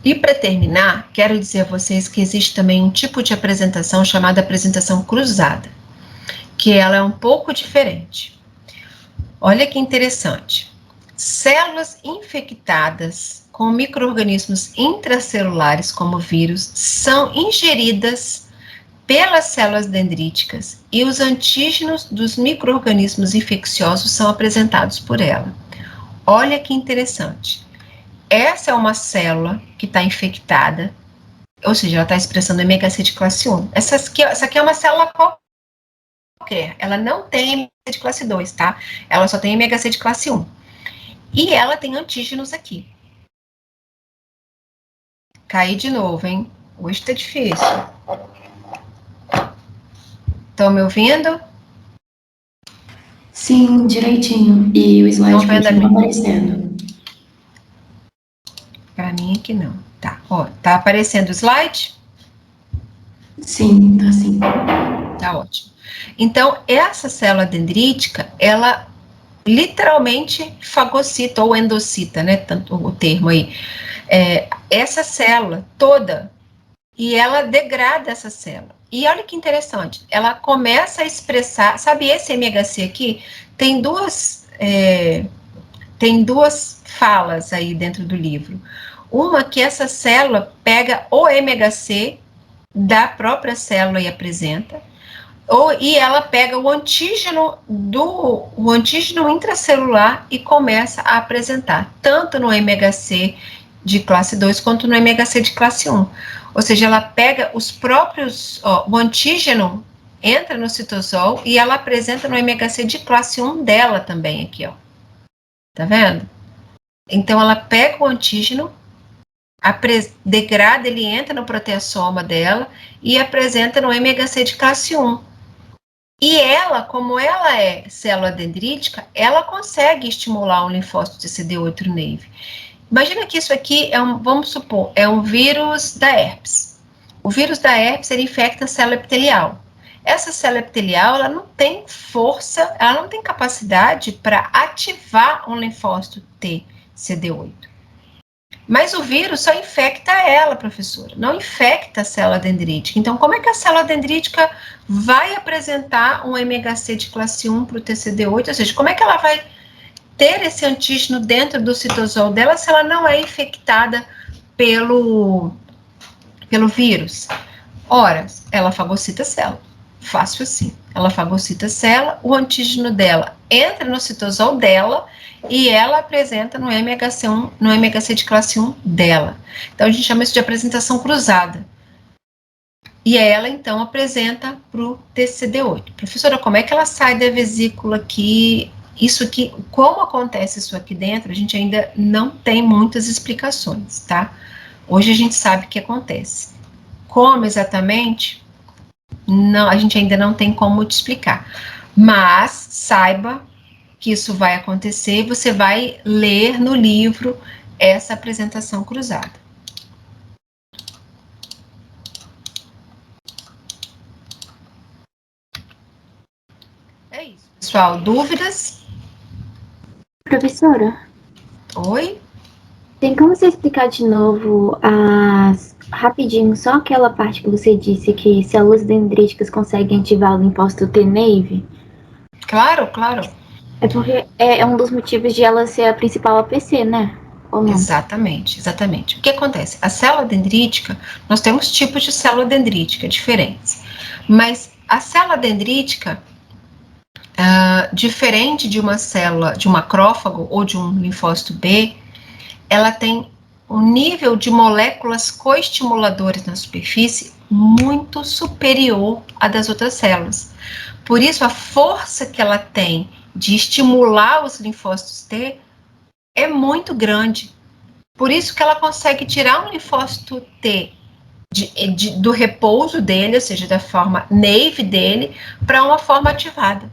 E para terminar, quero dizer a vocês que existe também um tipo de apresentação chamada apresentação cruzada, que ela é um pouco diferente. Olha que interessante. Células infectadas com micro-organismos intracelulares, como vírus, são ingeridas pelas células dendríticas e os antígenos dos micro-organismos infecciosos são apresentados por ela. Olha que interessante. Essa é uma célula que está infectada, ou seja, ela está expressando MHC de classe 1. Essa aqui é uma célula qualquer, ela não tem MHC de classe 2, tá? Ela só tem MHC de classe 1. E ela tem antígenos aqui. Caí de novo, hein? Hoje tá difícil. Estão me ouvindo? Sim, direitinho. E o slide continua aparecendo. Para mim aqui não. Tá, ó, tá aparecendo o slide? Sim, tá sim. Tá ótimo. Então, essa célula dendrítica, ela literalmente fagocita ou endocita, né? Tanto o termo aí. Essa célula toda, e ela degrada essa célula. E olha que interessante, ela começa a expressar, sabe esse MHC aqui? Tem duas falas aí dentro do livro. Uma que essa célula pega o MHC da própria célula e apresenta, e ela pega o antígeno intracelular e começa a apresentar, tanto no MHC de classe 2 quanto no MHC de classe 1. Ou seja, ela pega os próprios, o antígeno entra no citosol e ela apresenta no MHC de classe 1 dela também aqui, ó. Tá vendo? Então, ela pega o antígeno, degrada, ele entra no proteassoma dela e apresenta no MHC de classe 1. E ela, como ela é célula dendrítica, ela consegue estimular um linfócito de CD8 naive. Imagina que isso aqui vamos supor, é um vírus da herpes. O vírus da herpes, ele infecta a célula epitelial. Essa célula epitelial, ela não tem força, ela não tem capacidade para ativar um linfócito T CD8. Mas o vírus só infecta ela, professora, não infecta a célula dendrítica. Então, como é que a célula dendrítica vai apresentar um MHC de classe 1 para o TCD8? Ou seja, como é que ela vai ter esse antígeno dentro do citosol dela se ela não é infectada pelo vírus? Ora, ela fagocita a célula. Fácil assim. Ela fagocita a célula, o antígeno dela entra no citosol dela e ela apresenta no MHC de classe 1 dela. Então, a gente chama isso de apresentação cruzada. E ela, então, apresenta para o TCD8. Professora, como é que ela sai da vesícula aqui? Isso aqui, como acontece isso aqui dentro, a gente ainda não tem muitas explicações, tá? Hoje a gente sabe o que acontece. Como exatamente, não, a gente ainda não tem como te explicar. Mas saiba que isso vai acontecer, você vai ler no livro essa apresentação cruzada. É isso, pessoal. Dúvidas? Professora, Oi? tem como você explicar de novo rapidinho só aquela parte que você disse que células dendríticas conseguem ativar o linfócito T-naive? Claro, claro. É porque é um dos motivos de ela ser a principal APC, né? Ou não? Exatamente, exatamente. O que acontece? A célula dendrítica, nós temos tipos de célula dendrítica diferentes, mas a célula dendrítica, diferente de uma célula, de um macrófago ou de um linfócito B, ela tem um nível de moléculas coestimuladoras na superfície muito superior à das outras células. Por isso, a força que ela tem de estimular os linfócitos T é muito grande. Por isso que ela consegue tirar um linfócito T do repouso dele, ou seja, da forma naive dele, para uma forma ativada.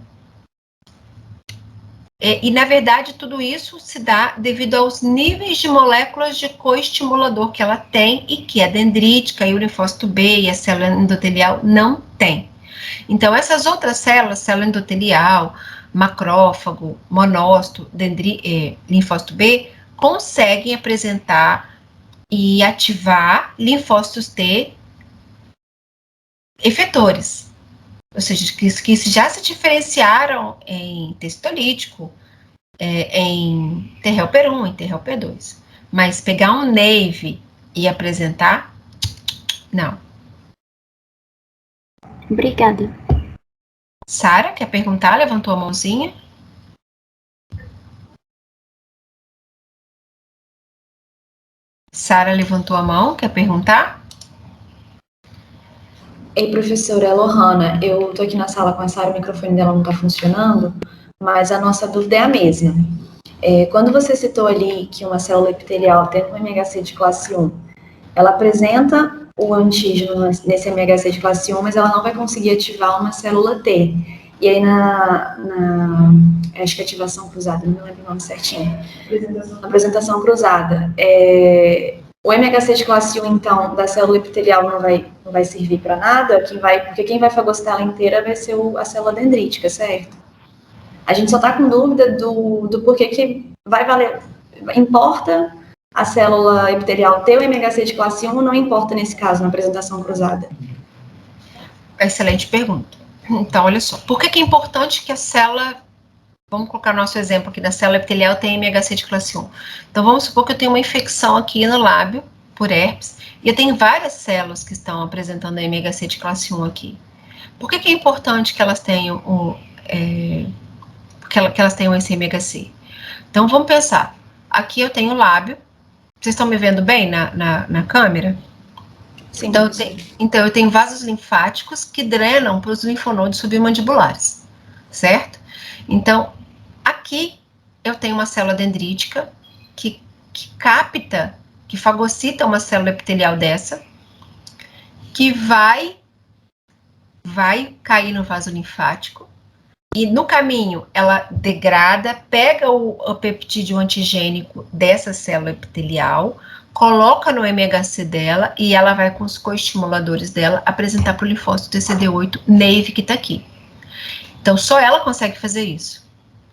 E, na verdade, tudo isso se dá devido aos níveis de moléculas de coestimulador que ela tem e que a dendrítica e o linfócito B e a célula endotelial não tem. Então, essas outras células, célula endotelial, macrófago, monócito, linfócito B, conseguem apresentar e ativar linfócitos T efetores, ou seja, que já se diferenciaram em T citolítico, em T-helper 1, em T-helper 2. Mas pegar um naive e apresentar, não. Obrigada. Sara, quer perguntar? Levantou a mãozinha. Sara levantou a mão, quer perguntar? Ei, professora, é Lohana. Eu tô aqui na sala com a Sara, o microfone dela não tá funcionando, mas a nossa dúvida é a mesma. Quando você citou ali que uma célula epitelial tem um MHC de classe 1, ela apresenta o antígeno nesse MHC de classe 1, mas ela não vai conseguir ativar uma célula T. E aí acho que ativação cruzada, não me lembro o nome certinho. Apresentação cruzada. O MHC de classe 1, então, da célula epitelial não vai servir para nada, porque quem vai fagocitar ela inteira vai ser a célula dendrítica, certo? A gente só está com dúvida do porquê que vai valer, importa a célula epitelial ter o MHC de classe 1 ou não importa nesse caso, na apresentação cruzada? Excelente pergunta. Então, olha só, por que é importante que a célula, vamos colocar nosso exemplo aqui da célula epitelial, tem MHC de classe 1. Então, vamos supor que eu tenho uma infecção aqui no lábio, por herpes, e eu tenho várias células que estão apresentando a MHC de classe 1 aqui. Por que é importante que elas tenham que elas tenham esse MHC? Então, vamos pensar. Aqui eu tenho o lábio. Vocês estão me vendo bem na câmera? Sim. Então, eu tenho vasos linfáticos que drenam para os linfonodos submandibulares, certo? Então, aqui eu tenho uma célula dendrítica que que fagocita uma célula epitelial dessa, que vai cair no vaso linfático, e no caminho ela degrada, pega o peptídeo antigênico dessa célula epitelial, coloca no MHC dela e ela vai com os coestimuladores dela apresentar para o linfócito TCD8 naive que está aqui. Então só ela consegue fazer isso.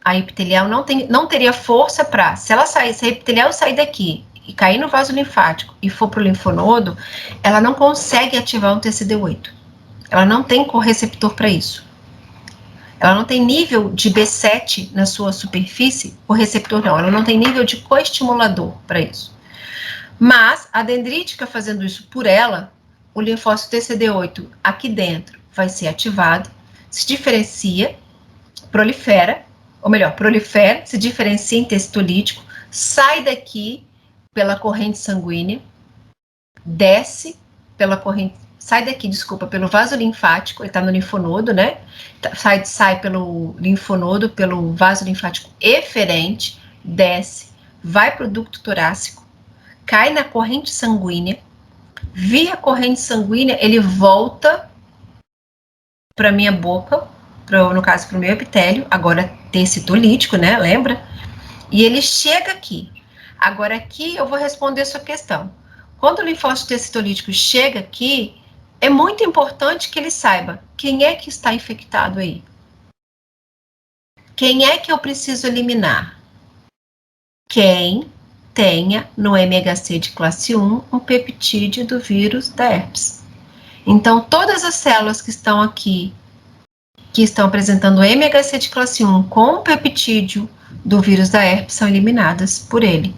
A epitelial não teria força para, se a epitelial sair daqui e cair no vaso linfático e for para o linfonodo, ela não consegue ativar um TCD8. Ela não tem correceptor para isso. Ela não tem nível de B7 na sua superfície, o receptor não, ela não tem nível de coestimulador para isso. Mas a dendrítica fazendo isso por ela, o linfócito TCD8 aqui dentro vai ser ativado, se diferencia, prolifera, se diferencia em tecitolítico, sai daqui pela corrente sanguínea, desce pela corrente, pelo vaso linfático, ele está no linfonodo, né? Sai pelo linfonodo, pelo vaso linfático eferente, desce, vai para o ducto torácico, cai na corrente sanguínea, via corrente sanguínea, ele volta para minha boca, no caso para o meu epitélio, agora tecitolítico, né? Lembra? E ele chega aqui. Agora aqui eu vou responder a sua questão. Quando o linfócito tecitolítico chega aqui, é muito importante que ele saiba quem é que está infectado aí. Quem é que eu preciso eliminar? Quem tenha no MHC de classe 1 um peptídeo do vírus da herpes. Então, todas as células que estão aqui, que estão apresentando MHC de classe 1 com o peptídeo do vírus da herpes, são eliminadas por ele.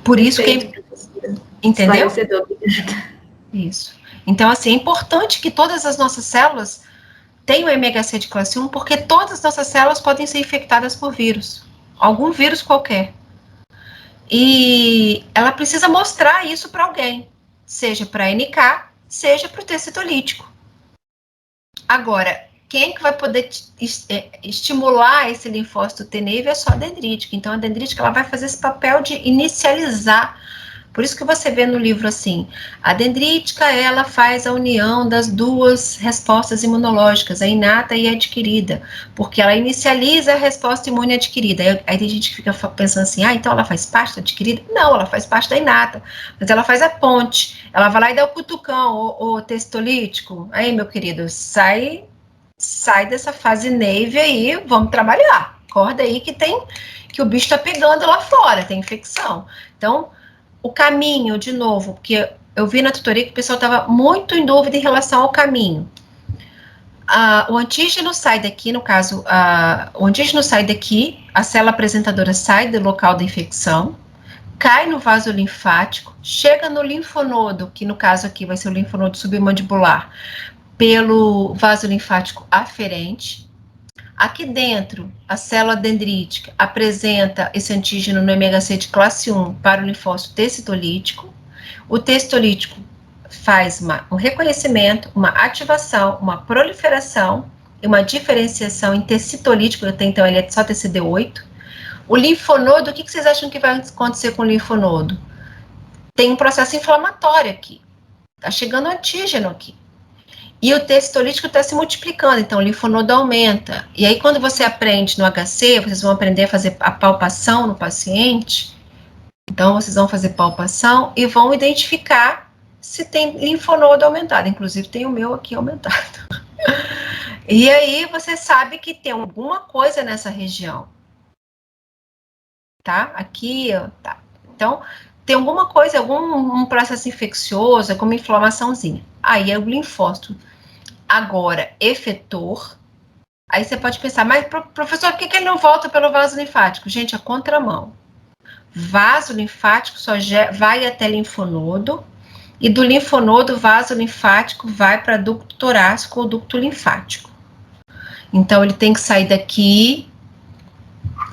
Por isso que... Entendeu? Isso. Então, assim, é importante que todas as nossas células tenham MHC de classe 1, porque todas as nossas células podem ser infectadas por vírus. Algum vírus qualquer. E ela precisa mostrar isso para alguém. Seja para NK, seja para o tecitolítico. Agora, quem que vai poder estimular esse linfócito T-naive é só a dendrítica. Então, a dendrítica ela vai fazer esse papel de inicializar. Por isso que você vê no livro assim, a dendrítica, ela faz a união das duas respostas imunológicas, a inata e a adquirida, porque ela inicializa a resposta imune adquirida. Aí tem gente que fica pensando assim, então ela faz parte da adquirida? Não, ela faz parte da inata, mas ela faz a ponte, ela vai lá e dá o cutucão, o tecitolítico. Aí, meu querido, sai dessa fase naive aí, vamos trabalhar, acorda aí que o bicho tá pegando lá fora, tem infecção. Então, o caminho, de novo, porque eu vi na tutoria que o pessoal estava muito em dúvida em relação ao caminho. O antígeno sai daqui, no caso, o antígeno sai daqui, a célula apresentadora sai do local da infecção, cai no vaso linfático, chega no linfonodo, que no caso aqui vai ser o linfonodo submandibular, pelo vaso linfático aferente. Aqui dentro, a célula dendrítica apresenta esse antígeno no MHC de classe 1 para o linfócito tecitolítico. O tecitolítico faz um reconhecimento, uma ativação, uma proliferação e uma diferenciação em tecitolítico, até então ele é só TCD8. O linfonodo, o que vocês acham que vai acontecer com o linfonodo? Tem um processo inflamatório aqui. Está chegando antígeno aqui. E o tecitolítico está se multiplicando, então o linfonodo aumenta. E aí, quando você aprende no HC, vocês vão aprender a fazer a palpação no paciente. Então, vocês vão fazer palpação e vão identificar se tem linfonodo aumentado. Inclusive, tem o meu aqui aumentado. E aí, você sabe que tem alguma coisa nessa região. Tá? Aqui, ó, tá. Então, tem alguma coisa, algum processo infeccioso, alguma inflamaçãozinha. Aí é o linfócito. Agora, efetor, aí você pode pensar, mas professor, por que ele não volta pelo vaso linfático? Gente, a contramão. Vaso linfático só vai até linfonodo, e do linfonodo, vaso linfático vai para ducto torácico ou ducto linfático. Então, ele tem que sair daqui,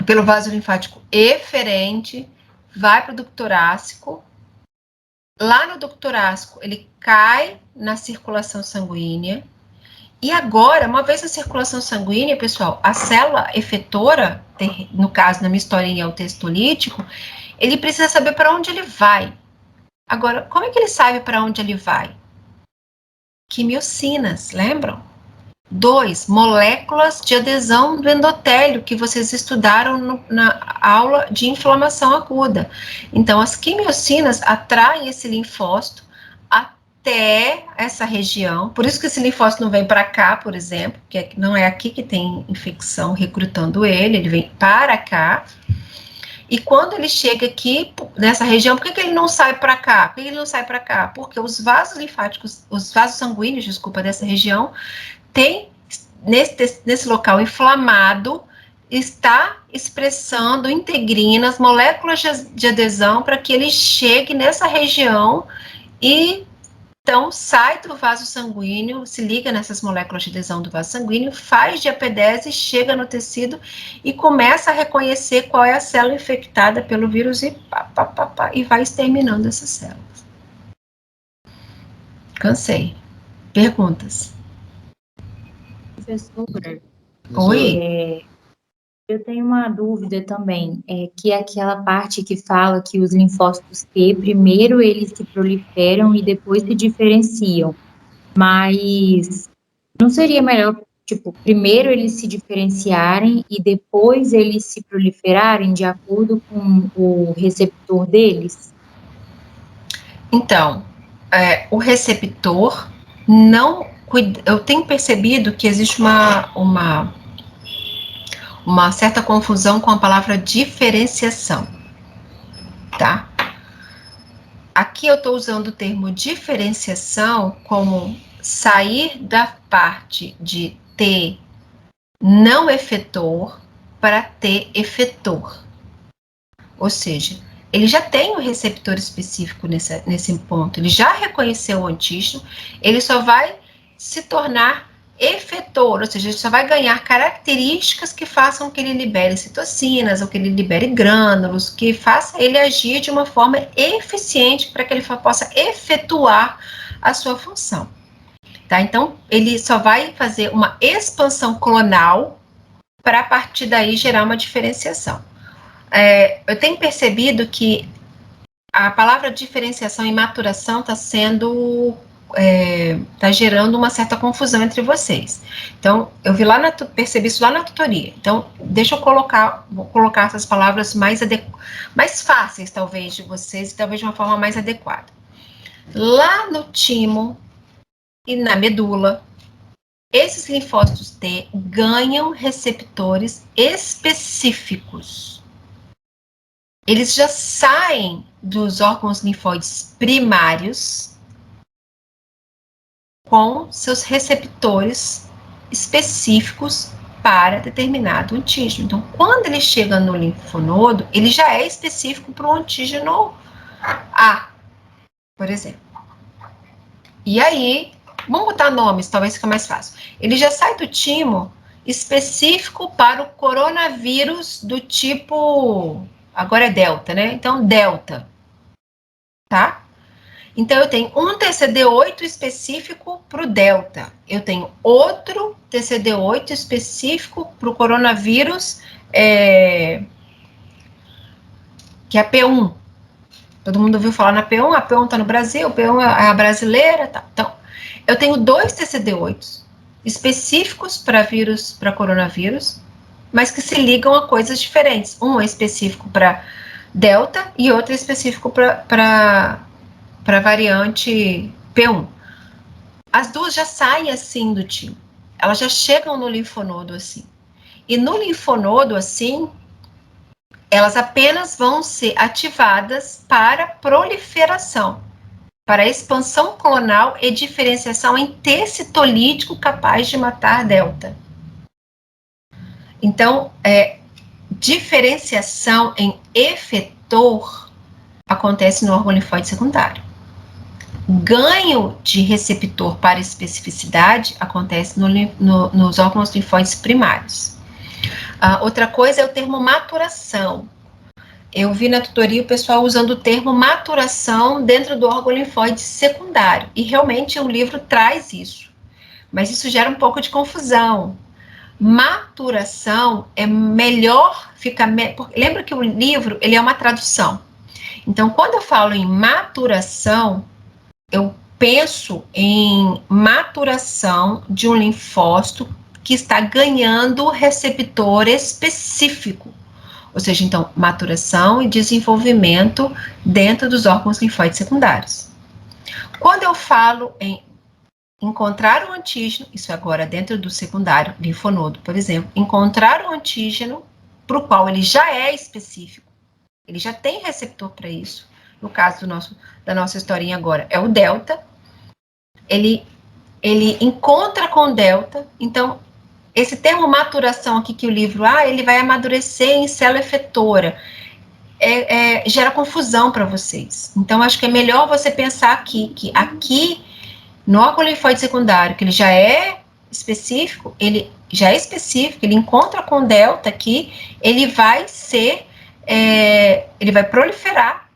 pelo vaso linfático eferente, vai para o ducto torácico. Lá no ducto torácico, ele cai na circulação sanguínea. E agora, uma vez na circulação sanguínea, pessoal, a célula efetora, no caso, na minha historinha, é o tecitolítico, Ele precisa saber para onde ele vai. Agora, como é que ele sabe para onde ele vai? Quimiocinas, lembram? 2, moléculas de adesão do endotélio, que vocês estudaram na aula de inflamação aguda. Então, as quimiocinas atraem esse linfócito até essa região, por isso que esse linfócito não vem para cá, por exemplo, que não é aqui que tem infecção recrutando ele vem para cá. E quando ele chega aqui, nessa região, por que ele não sai para cá? Por que ele não sai para cá? Porque os vasos linfáticos, os vasos sanguíneos, desculpa, dessa região, tem, nesse local inflamado, está expressando integrinas, moléculas de adesão, para que ele chegue nessa região e então sai do vaso sanguíneo, se liga nessas moléculas de adesão do vaso sanguíneo, faz diapedese, chega no tecido e começa a reconhecer qual é a célula infectada pelo vírus e vai exterminando essas células. Cansei. Perguntas? Professora, Oi? eu tenho uma dúvida também, que é aquela parte que fala que os linfócitos T, primeiro eles se proliferam e depois se diferenciam, mas não seria melhor, tipo, primeiro eles se diferenciarem e depois eles se proliferarem de acordo com o receptor deles? Então, o receptor não... Eu tenho percebido que existe uma certa confusão com a palavra diferenciação, tá? Aqui eu estou usando o termo diferenciação como sair da parte de T não efetor para T efetor. Ou seja, ele já tem um receptor específico nesse ponto, ele já reconheceu o antígeno, ele só vai se tornar efetor, ou seja, ele só vai ganhar características que façam que ele libere citocinas, ou que ele libere grânulos, que faça ele agir de uma forma eficiente para que ele possa efetuar a sua função. Tá? Então, ele só vai fazer uma expansão clonal para a partir daí gerar uma diferenciação. Eu tenho percebido que a palavra diferenciação e maturação está gerando uma certa confusão entre vocês. Então, percebi isso lá na tutoria. Então, deixa eu vou colocar essas palavras mais fáceis, talvez, de vocês, e talvez de uma forma mais adequada. Lá no timo e na medula, esses linfócitos T ganham receptores específicos. Eles já saem dos órgãos linfóides primários com seus receptores específicos para determinado antígeno. Então, quando ele chega no linfonodo, ele já é específico para o antígeno A, por exemplo. E aí, vamos botar nomes, talvez fique mais fácil. Ele já sai do timo específico para o coronavírus do tipo... Agora é delta, né? Então, delta. Tá? Então, eu tenho um TCD8 específico para o delta. Eu tenho outro TCD8 específico para o coronavírus, que é a P1. Todo mundo ouviu falar na P1, a P1 está no Brasil, a P1 é a brasileira. Tá. Então, eu tenho 2 TCD8 específicos para coronavírus, mas que se ligam a coisas diferentes. Um é específico para delta e outro é específico para variante P1. As duas já saem assim do timo. Elas já chegam no linfonodo assim. E no linfonodo assim, elas apenas vão ser ativadas para proliferação, para expansão clonal e diferenciação em T citolítico capaz de matar delta. Então, diferenciação em efetor acontece no órgão linfóide secundário. Ganho de receptor para especificidade acontece nos órgãos linfóides primários. Outra coisa é o termo maturação. Eu vi na tutoria o pessoal usando o termo maturação dentro do órgão linfóide secundário, e realmente o livro traz isso, mas isso gera um pouco de confusão. Maturação é melhor, lembra que o livro ele é uma tradução, Então, quando eu falo em maturação, eu penso em maturação de um linfócito que está ganhando receptor específico. Ou seja, então, maturação e desenvolvimento dentro dos órgãos linfóides secundários. Quando eu falo em encontrar um antígeno, isso agora dentro do secundário, linfonodo, por exemplo, encontrar um antígeno para o qual ele já é específico, ele já tem receptor para isso. No caso da nossa historinha agora, é o delta. Ele encontra com delta. Então, esse termo maturação aqui que o livro, ele vai amadurecer em célula efetora. Gera confusão para vocês. Então, acho que é melhor você pensar aqui, que aqui, no órgão linfóide secundário, que ele já é específico, ele encontra com delta aqui, ele vai proliferar,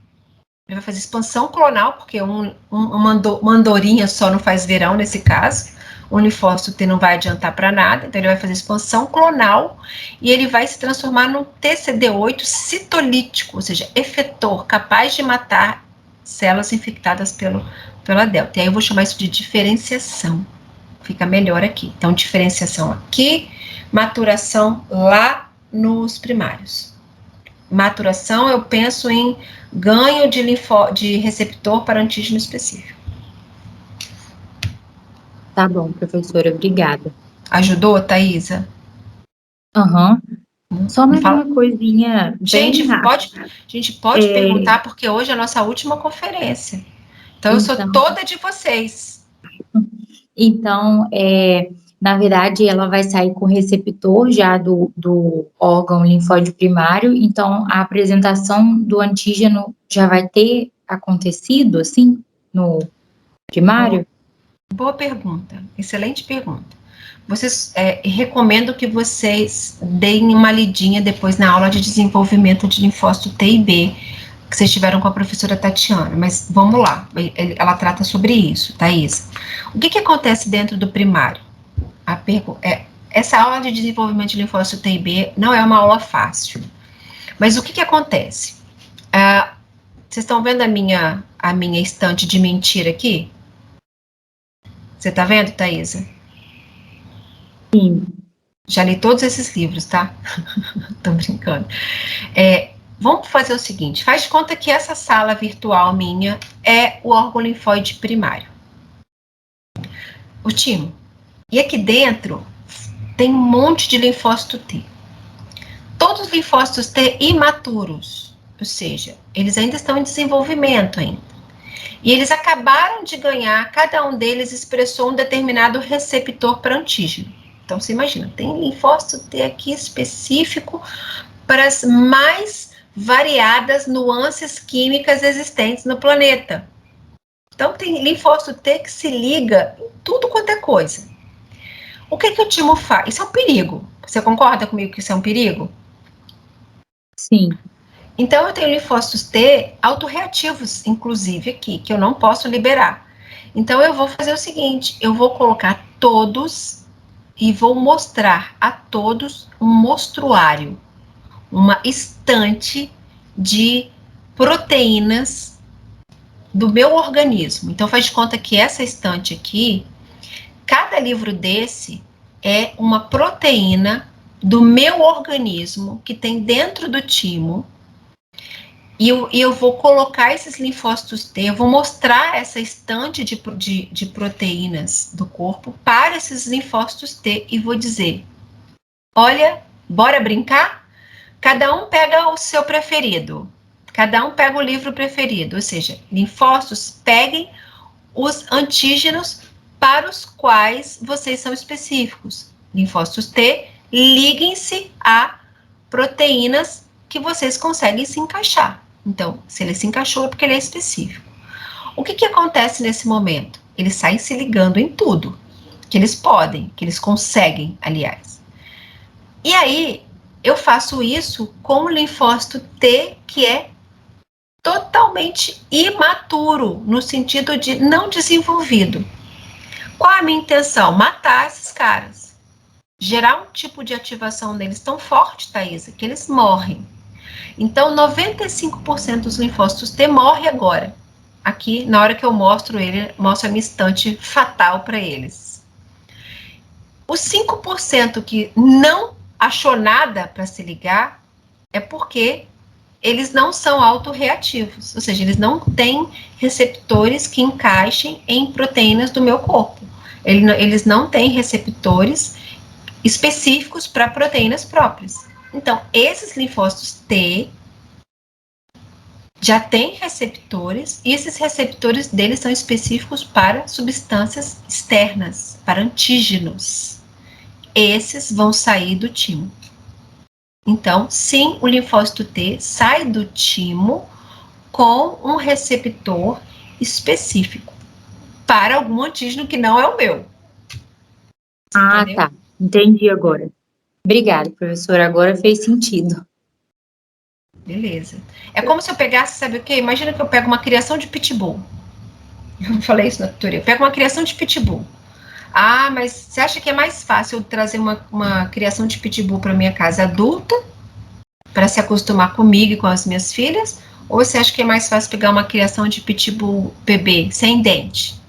ele vai fazer expansão clonal, porque uma andorinha só não faz verão nesse caso, o linfócito T não vai adiantar para nada, então ele vai fazer expansão clonal e ele vai se transformar num TCD8 citolítico, ou seja, efetor, capaz de matar células infectadas pela delta. E aí eu vou chamar isso de diferenciação, fica melhor aqui. Então, diferenciação aqui, maturação lá nos primários. Maturação, eu penso em ganho de receptor para antígeno específico. Tá bom, professora, obrigada. Ajudou, Thaisa? Aham. Só mais uma coisinha. A gente pode perguntar, porque hoje é a nossa última conferência. Então, eu sou toda de vocês. Então, na verdade, ela vai sair com o receptor já do órgão linfóide primário, então a apresentação do antígeno já vai ter acontecido, assim, no primário? Boa pergunta, excelente pergunta. Recomendo que vocês deem uma lidinha depois na aula de desenvolvimento de linfócito T e B, que vocês tiveram com a professora Tatiana, mas vamos lá, ela trata sobre isso, Thaís. O que acontece dentro do primário? Essa aula de desenvolvimento de linfócito T e B não é uma aula fácil, mas o que acontece? Vocês estão vendo a minha estante de mentira aqui? Você está vendo, Thaisa? Sim. Já li todos esses livros, tá? Tô brincando. Vamos fazer o seguinte, faz de conta que essa sala virtual minha é o órgão linfóide primário. O timo. E aqui dentro tem um monte de linfócito T. Todos os linfócitos T imaturos, ou seja, eles ainda estão em desenvolvimento ainda. E eles acabaram de ganhar, cada um deles expressou um determinado receptor para antígeno. Então, você imagina, tem linfócito T aqui específico para as mais variadas nuances químicas existentes no planeta. Então, tem linfócito T que se liga em tudo quanto é coisa. O que o timo faz? Isso é um perigo. Você concorda comigo que isso é um perigo? Sim. Então, eu tenho linfócitos T autorreativos, inclusive aqui, que eu não posso liberar. Então, eu vou fazer o seguinte, eu vou colocar todos e vou mostrar a todos um mostruário, uma estante de proteínas do meu organismo. Então, faz de conta que essa estante aqui, cada livro desse é uma proteína do meu organismo que tem dentro do timo. E eu vou colocar esses linfócitos T, eu vou mostrar essa estante de proteínas do corpo para esses linfócitos T e vou dizer, olha, bora brincar? Cada um pega o seu preferido, cada um pega o livro preferido, ou seja, linfócitos peguem os antígenos para os quais vocês são específicos. Linfócitos T, liguem-se a proteínas que vocês conseguem se encaixar. Então, se ele se encaixou é porque ele é específico. O que acontece nesse momento? Eles saem se ligando em tudo, que eles podem, que eles conseguem, aliás. E aí, eu faço isso com o linfócito T, que é totalmente imaturo, no sentido de não desenvolvido. Qual a minha intenção? Matar esses caras. Gerar um tipo de ativação neles tão forte, Thaisa, que eles morrem. Então, 95% dos linfócitos T morre agora. Aqui, na hora que eu mostro a minha estante fatal para eles. Os 5% que não achou nada para se ligar é porque eles não são autorreativos, ou seja, eles não têm receptores que encaixem em proteínas do meu corpo. Eles não têm receptores específicos para proteínas próprias. Então, esses linfócitos T já têm receptores, e esses receptores deles são específicos para substâncias externas, para antígenos. Esses vão sair do timo. Então, sim, o linfócito T sai do timo com um receptor específico para algum antígeno que não é o meu. Entendeu? Tá. Entendi agora. Obrigada, professora. Agora fez sentido. Beleza. É como se eu pegasse, sabe o quê? Imagina que eu pego uma criação de pitbull. Eu falei isso na tutoria. Eu pego uma criação de pitbull. Ah, mas você acha que é mais fácil eu trazer uma criação de pitbull para minha casa adulta, para se acostumar comigo e com as minhas filhas? Ou você acha que é mais fácil pegar uma criação de pitbull bebê, sem dente?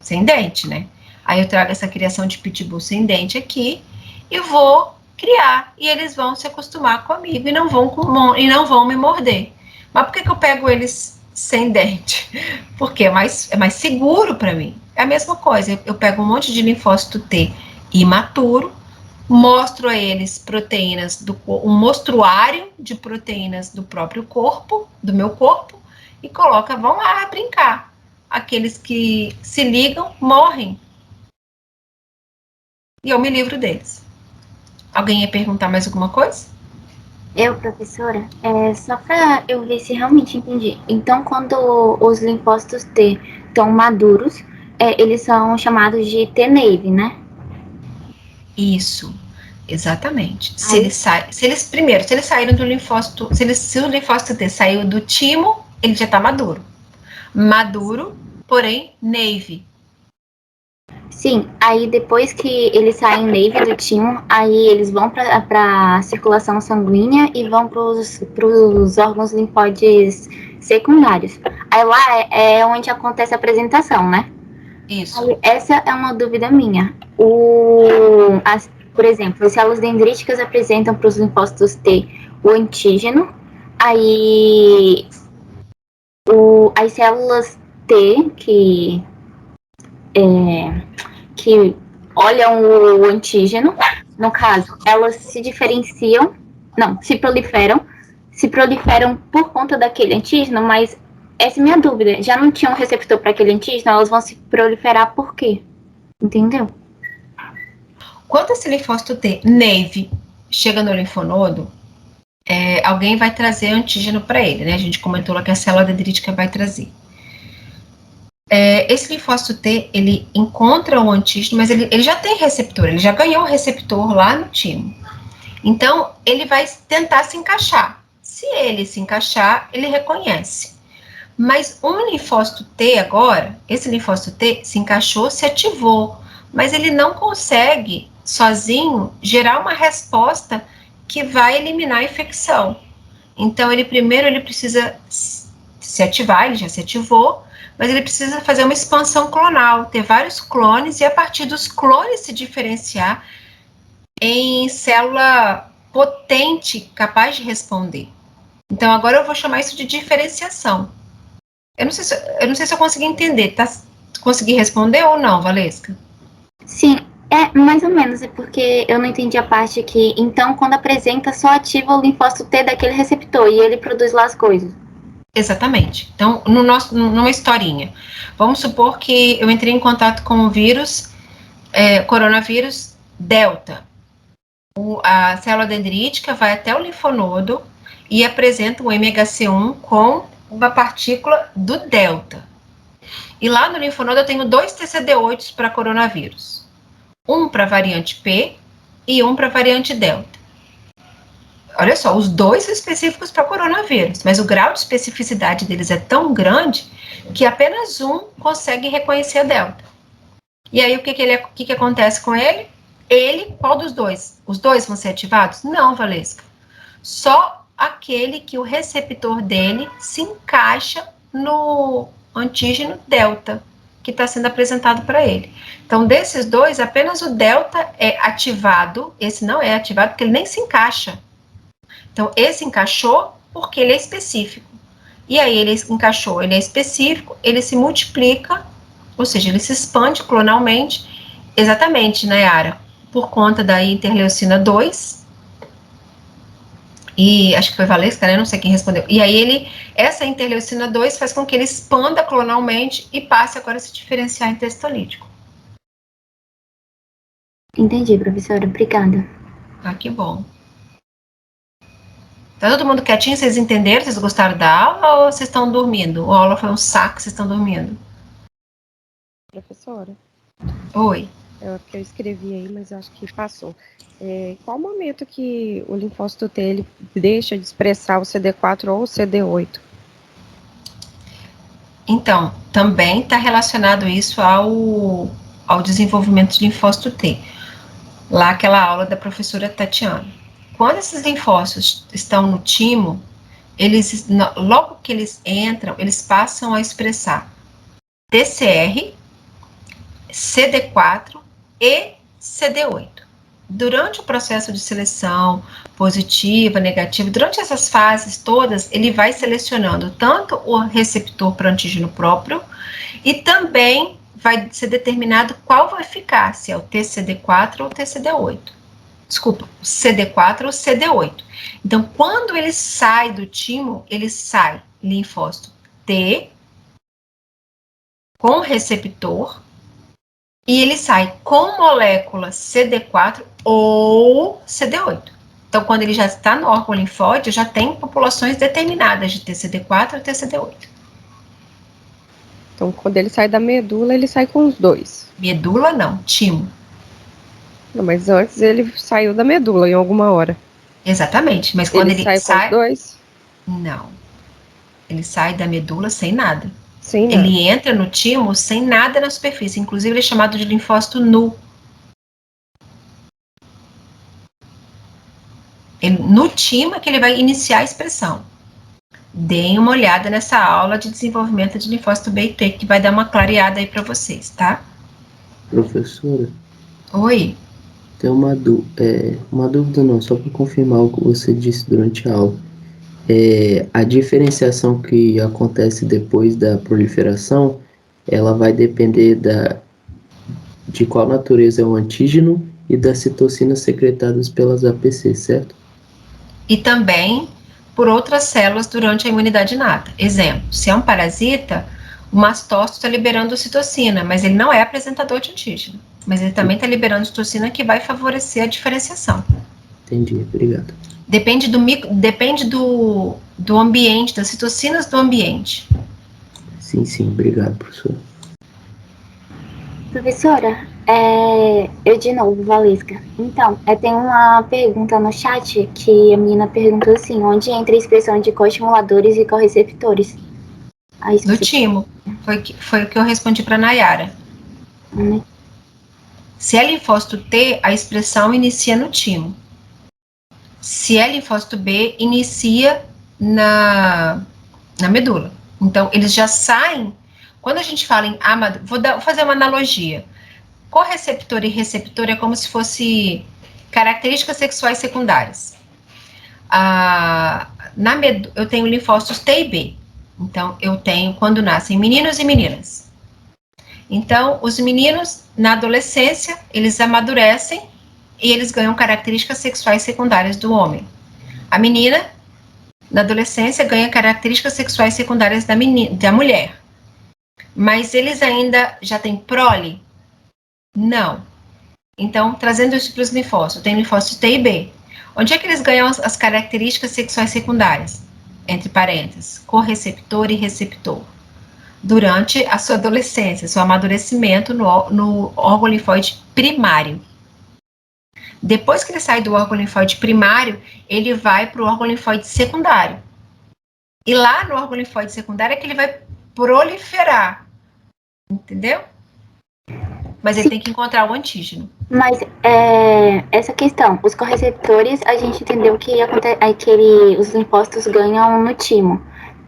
Sem dente, né? Aí eu trago essa criação de pitbull sem dente aqui e vou criar. E eles vão se acostumar comigo e não vão me morder. Mas por que eu pego eles sem dente? Porque é mais seguro para mim. É a mesma coisa, eu pego um monte de linfócito T imaturo, mostro a eles proteínas, um mostruário de proteínas do próprio corpo, do meu corpo, e coloca, vão lá brincar. Aqueles que se ligam, morrem. E eu me livro deles. Alguém ia perguntar mais alguma coisa? Eu, professora, só para eu ver se realmente entendi. Então, quando os linfócitos T estão maduros, eles são chamados de T-nave, né? Isso, exatamente. Se eles saíram do linfócito, se o linfócito T saiu do timo, ele já está maduro. Maduro, porém, nave. Sim, aí depois que eles saem nave do timo, aí eles vão para a circulação sanguínea e vão para os órgãos linfóides secundários. Aí lá é onde acontece a apresentação, né? Isso. Aí, essa é uma dúvida minha. Por exemplo, as células dendríticas apresentam para os linfócitos T o antígeno, aí as células T que olham o antígeno, no caso, elas se diferenciam, não, se proliferam por conta daquele antígeno, mas essa é minha dúvida. Já não tinha um receptor para aquele antígeno, elas vão se proliferar por quê? Entendeu? Quando esse linfócito T, nave, chega no linfonodo, alguém vai trazer antígeno para ele, né? A gente comentou lá que a célula dendrítica vai trazer. Esse linfócito T, ele encontra o antígeno, mas ele já tem receptor, ele já ganhou o receptor lá no timo. Então, ele vai tentar se encaixar. Se ele se encaixar, ele reconhece. Mas um linfócito T agora, esse linfócito T se encaixou, se ativou, mas ele não consegue, sozinho, gerar uma resposta que vai eliminar a infecção. Então, ele precisa se ativar, ele já se ativou, mas ele precisa fazer uma expansão clonal, ter vários clones, e a partir dos clones se diferenciar em célula potente, capaz de responder. Então, agora eu vou chamar isso de diferenciação. Eu não sei se eu consegui entender. Consegui responder ou não, Valesca? Sim, mais ou menos, é porque eu não entendi a parte que, então, quando apresenta, só ativa o linfócito T daquele receptor e ele produz lá as coisas. Exatamente. Então, numa historinha, vamos supor que eu entrei em contato com o vírus, coronavírus Delta. A célula dendrítica vai até o linfonodo e apresenta o MHC1 com uma partícula do Delta. E lá no linfonodo eu tenho 2 TCD8 para coronavírus. Um para variante P e um para variante Delta. Olha só, os dois são específicos para coronavírus, mas o grau de especificidade deles é tão grande que apenas um consegue reconhecer a Delta. E aí, o que acontece com ele? Qual dos dois? Os dois vão ser ativados? Não, Valesca. Só aquele que o receptor dele se encaixa no antígeno delta, que está sendo apresentado para ele. Então, desses dois, apenas o delta é ativado, esse não é ativado porque ele nem se encaixa. Então, esse encaixou porque ele é específico. E aí, ele encaixou, ele é específico, ele se multiplica, ou seja, ele se expande clonalmente, exatamente, Nayara, por conta da interleucina 2, e acho que foi Valesca, né? Não sei quem respondeu. E aí, essa interleucina 2 faz com que ele expanda clonalmente e passe agora a se diferenciar em testolítico. Entendi, professora. Obrigada. Ah, que bom. Tá todo mundo quietinho? Vocês entenderam? Vocês gostaram da aula ou vocês estão dormindo? Ou a aula foi um saco, vocês estão dormindo? Professora, Oi. é porque eu escrevi aí, mas eu acho que passou. Qual o momento que o linfócito T ele deixa de expressar o CD4 ou o CD8? Então, também está relacionado isso ao desenvolvimento de linfócito T. Lá aquela aula da professora Tatiana. Quando esses linfócitos estão no timo, eles, logo que eles entram, eles passam a expressar TCR, CD4 e CD8. Durante o processo de seleção positiva, negativa, durante essas fases todas, ele vai selecionando tanto o receptor para antígeno próprio e também vai ser determinado qual vai ficar, se é o TCD4 ou o TCD8. Desculpa, o CD4 ou CD8. Então, quando ele sai do timo, ele sai linfócito T com receptor e ele sai com molécula CD4 ou CD8. Então, quando ele já está no órgão linfóide, já tem populações determinadas de TCD4 ou TCD8. Então, quando ele sai da medula, ele sai com os dois. Medula não, timo. Não, mas antes ele saiu da medula em alguma hora. Exatamente, mas quando ele sai com os dois? Não. Ele sai da medula sem nada. Sem nada. Ele entra no timo sem nada na superfície, inclusive ele é chamado de linfócito nu. No timo é que ele vai iniciar a expressão. Deem uma olhada nessa aula de desenvolvimento de linfócito B e T, que vai dar uma clareada aí para vocês, tá? Professora? Oi? Tem uma dúvida não, só para confirmar o que você disse durante a aula. A diferenciação que acontece depois da proliferação, ela vai depender de qual natureza é o antígeno e das citocinas secretadas pelas APC, certo? E também por outras células durante a imunidade inata. Exemplo, se é um parasita, o mastócito está liberando citocina, mas ele não é apresentador de antígeno. Mas ele também está liberando citocina que vai favorecer a diferenciação. Entendi, obrigado. Depende do ambiente, das citocinas do ambiente. Sim, obrigado, professor. Professora, eu de novo, Valesca. Então, tem uma pergunta no chat que a menina perguntou assim, onde entra a expressão de coestimuladores e correceptores? No timo. Foi o que eu respondi para a Nayara. Se é linfócito T, a expressão inicia no timo. Se é linfócito B, inicia na medula. Então, eles já saem. Quando a gente fala em vou fazer uma analogia. Correceptor e receptor é como se fosse características sexuais secundárias. Eu tenho linfócitos T e B. Então, eu tenho quando nascem meninos e meninas. Então, os meninos, na adolescência, eles amadurecem e eles ganham características sexuais secundárias do homem. A menina, na adolescência, ganha características sexuais secundárias da mulher. Mas eles ainda já têm prole? Não. Então, trazendo isso para os linfócitos, tem linfócitos T e B. Onde é que eles ganham as características sexuais secundárias? Entre parênteses, correceptor e receptor. Durante a sua adolescência, seu amadurecimento no órgão linfóide primário. Depois que ele sai do órgão linfóide primário, ele vai para o órgão linfóide secundário. E lá no órgão linfóide secundário é que ele vai proliferar. Entendeu? Mas ele tem que encontrar o antígeno. Mas essa questão, os correceptores, a gente entendeu que os linfócitos ganham no timo.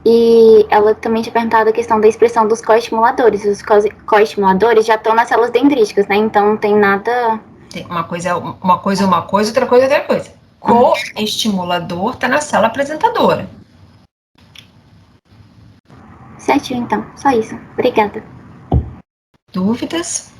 E ela também tinha perguntado a questão da expressão dos coestimuladores. Os coestimuladores já estão nas células dendríticas, né? Então não tem nada... Tem uma coisa, outra coisa. Coestimulador está na célula apresentadora. Certinho, então. Só isso. Obrigada. Dúvidas?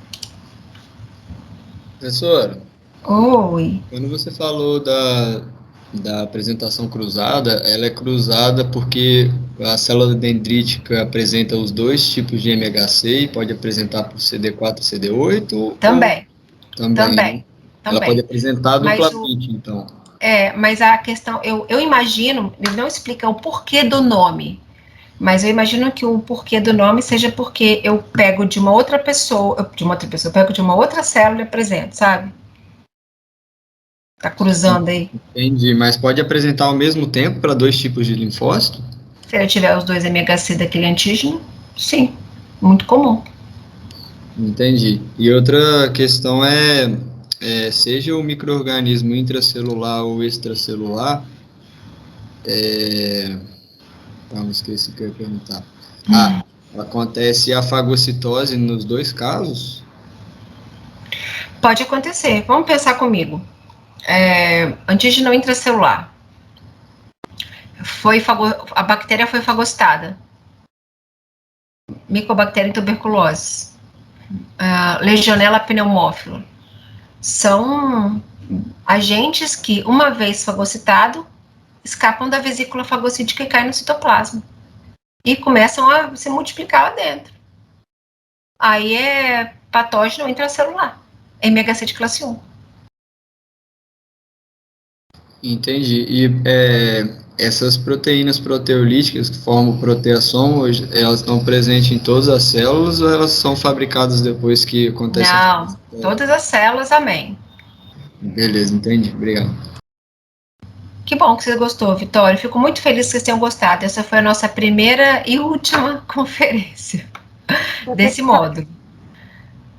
Professora, Oi. quando você falou da apresentação cruzada, ela é cruzada porque a célula dendrítica apresenta os dois tipos de MHC e pode apresentar por CD4 e CD8? Também. Né? Ela pode apresentar duplamente, então. Mas a questão, eu imagino, ele não explica o porquê do nome, mas eu imagino que o porquê do nome seja porque eu pego de uma outra pessoa, eu pego de uma outra célula e apresento, sabe? Tá cruzando aí. Entendi, mas pode apresentar ao mesmo tempo para dois tipos de linfócito? Se eu tiver os dois MHC daquele antígeno, sim, muito comum. Entendi. E outra questão seja o micro-organismo intracelular ou extracelular, esqueci o que eu ia perguntar. Acontece a fagocitose nos dois casos? Pode acontecer. Vamos pensar comigo. Antígeno intracelular. A bactéria foi fagocitada. Micobactéria em tuberculose. Legionella pneumófila. São agentes que, uma vez fagocitado, escapam da vesícula fagocítica e caem no citoplasma. E começam a se multiplicar lá dentro. Aí é patógeno intracelular. MHC de classe 1. Entendi. E essas proteínas proteolíticas que formam o proteassomo, elas estão presentes em todas as células ou elas são fabricadas depois que acontece? Não, todas as células, amém. Beleza, entendi. Obrigado. Que bom que você gostou, Vitória. Fico muito feliz que vocês tenham gostado. Essa foi a nossa primeira e última conferência desse modo.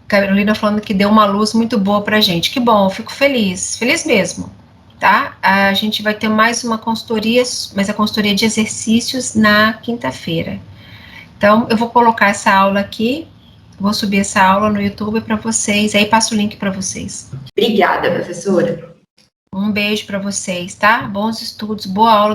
Carolina falando que deu uma luz muito boa pra gente. Que bom, fico feliz. Feliz mesmo. Tá? A gente vai ter mais uma consultoria, mas a consultoria de exercícios na quinta-feira. Então, eu vou colocar essa aula aqui, vou subir essa aula no YouTube para vocês, aí passo o link para vocês. Obrigada, professora. Um beijo para vocês, tá? Bons estudos, boa aula.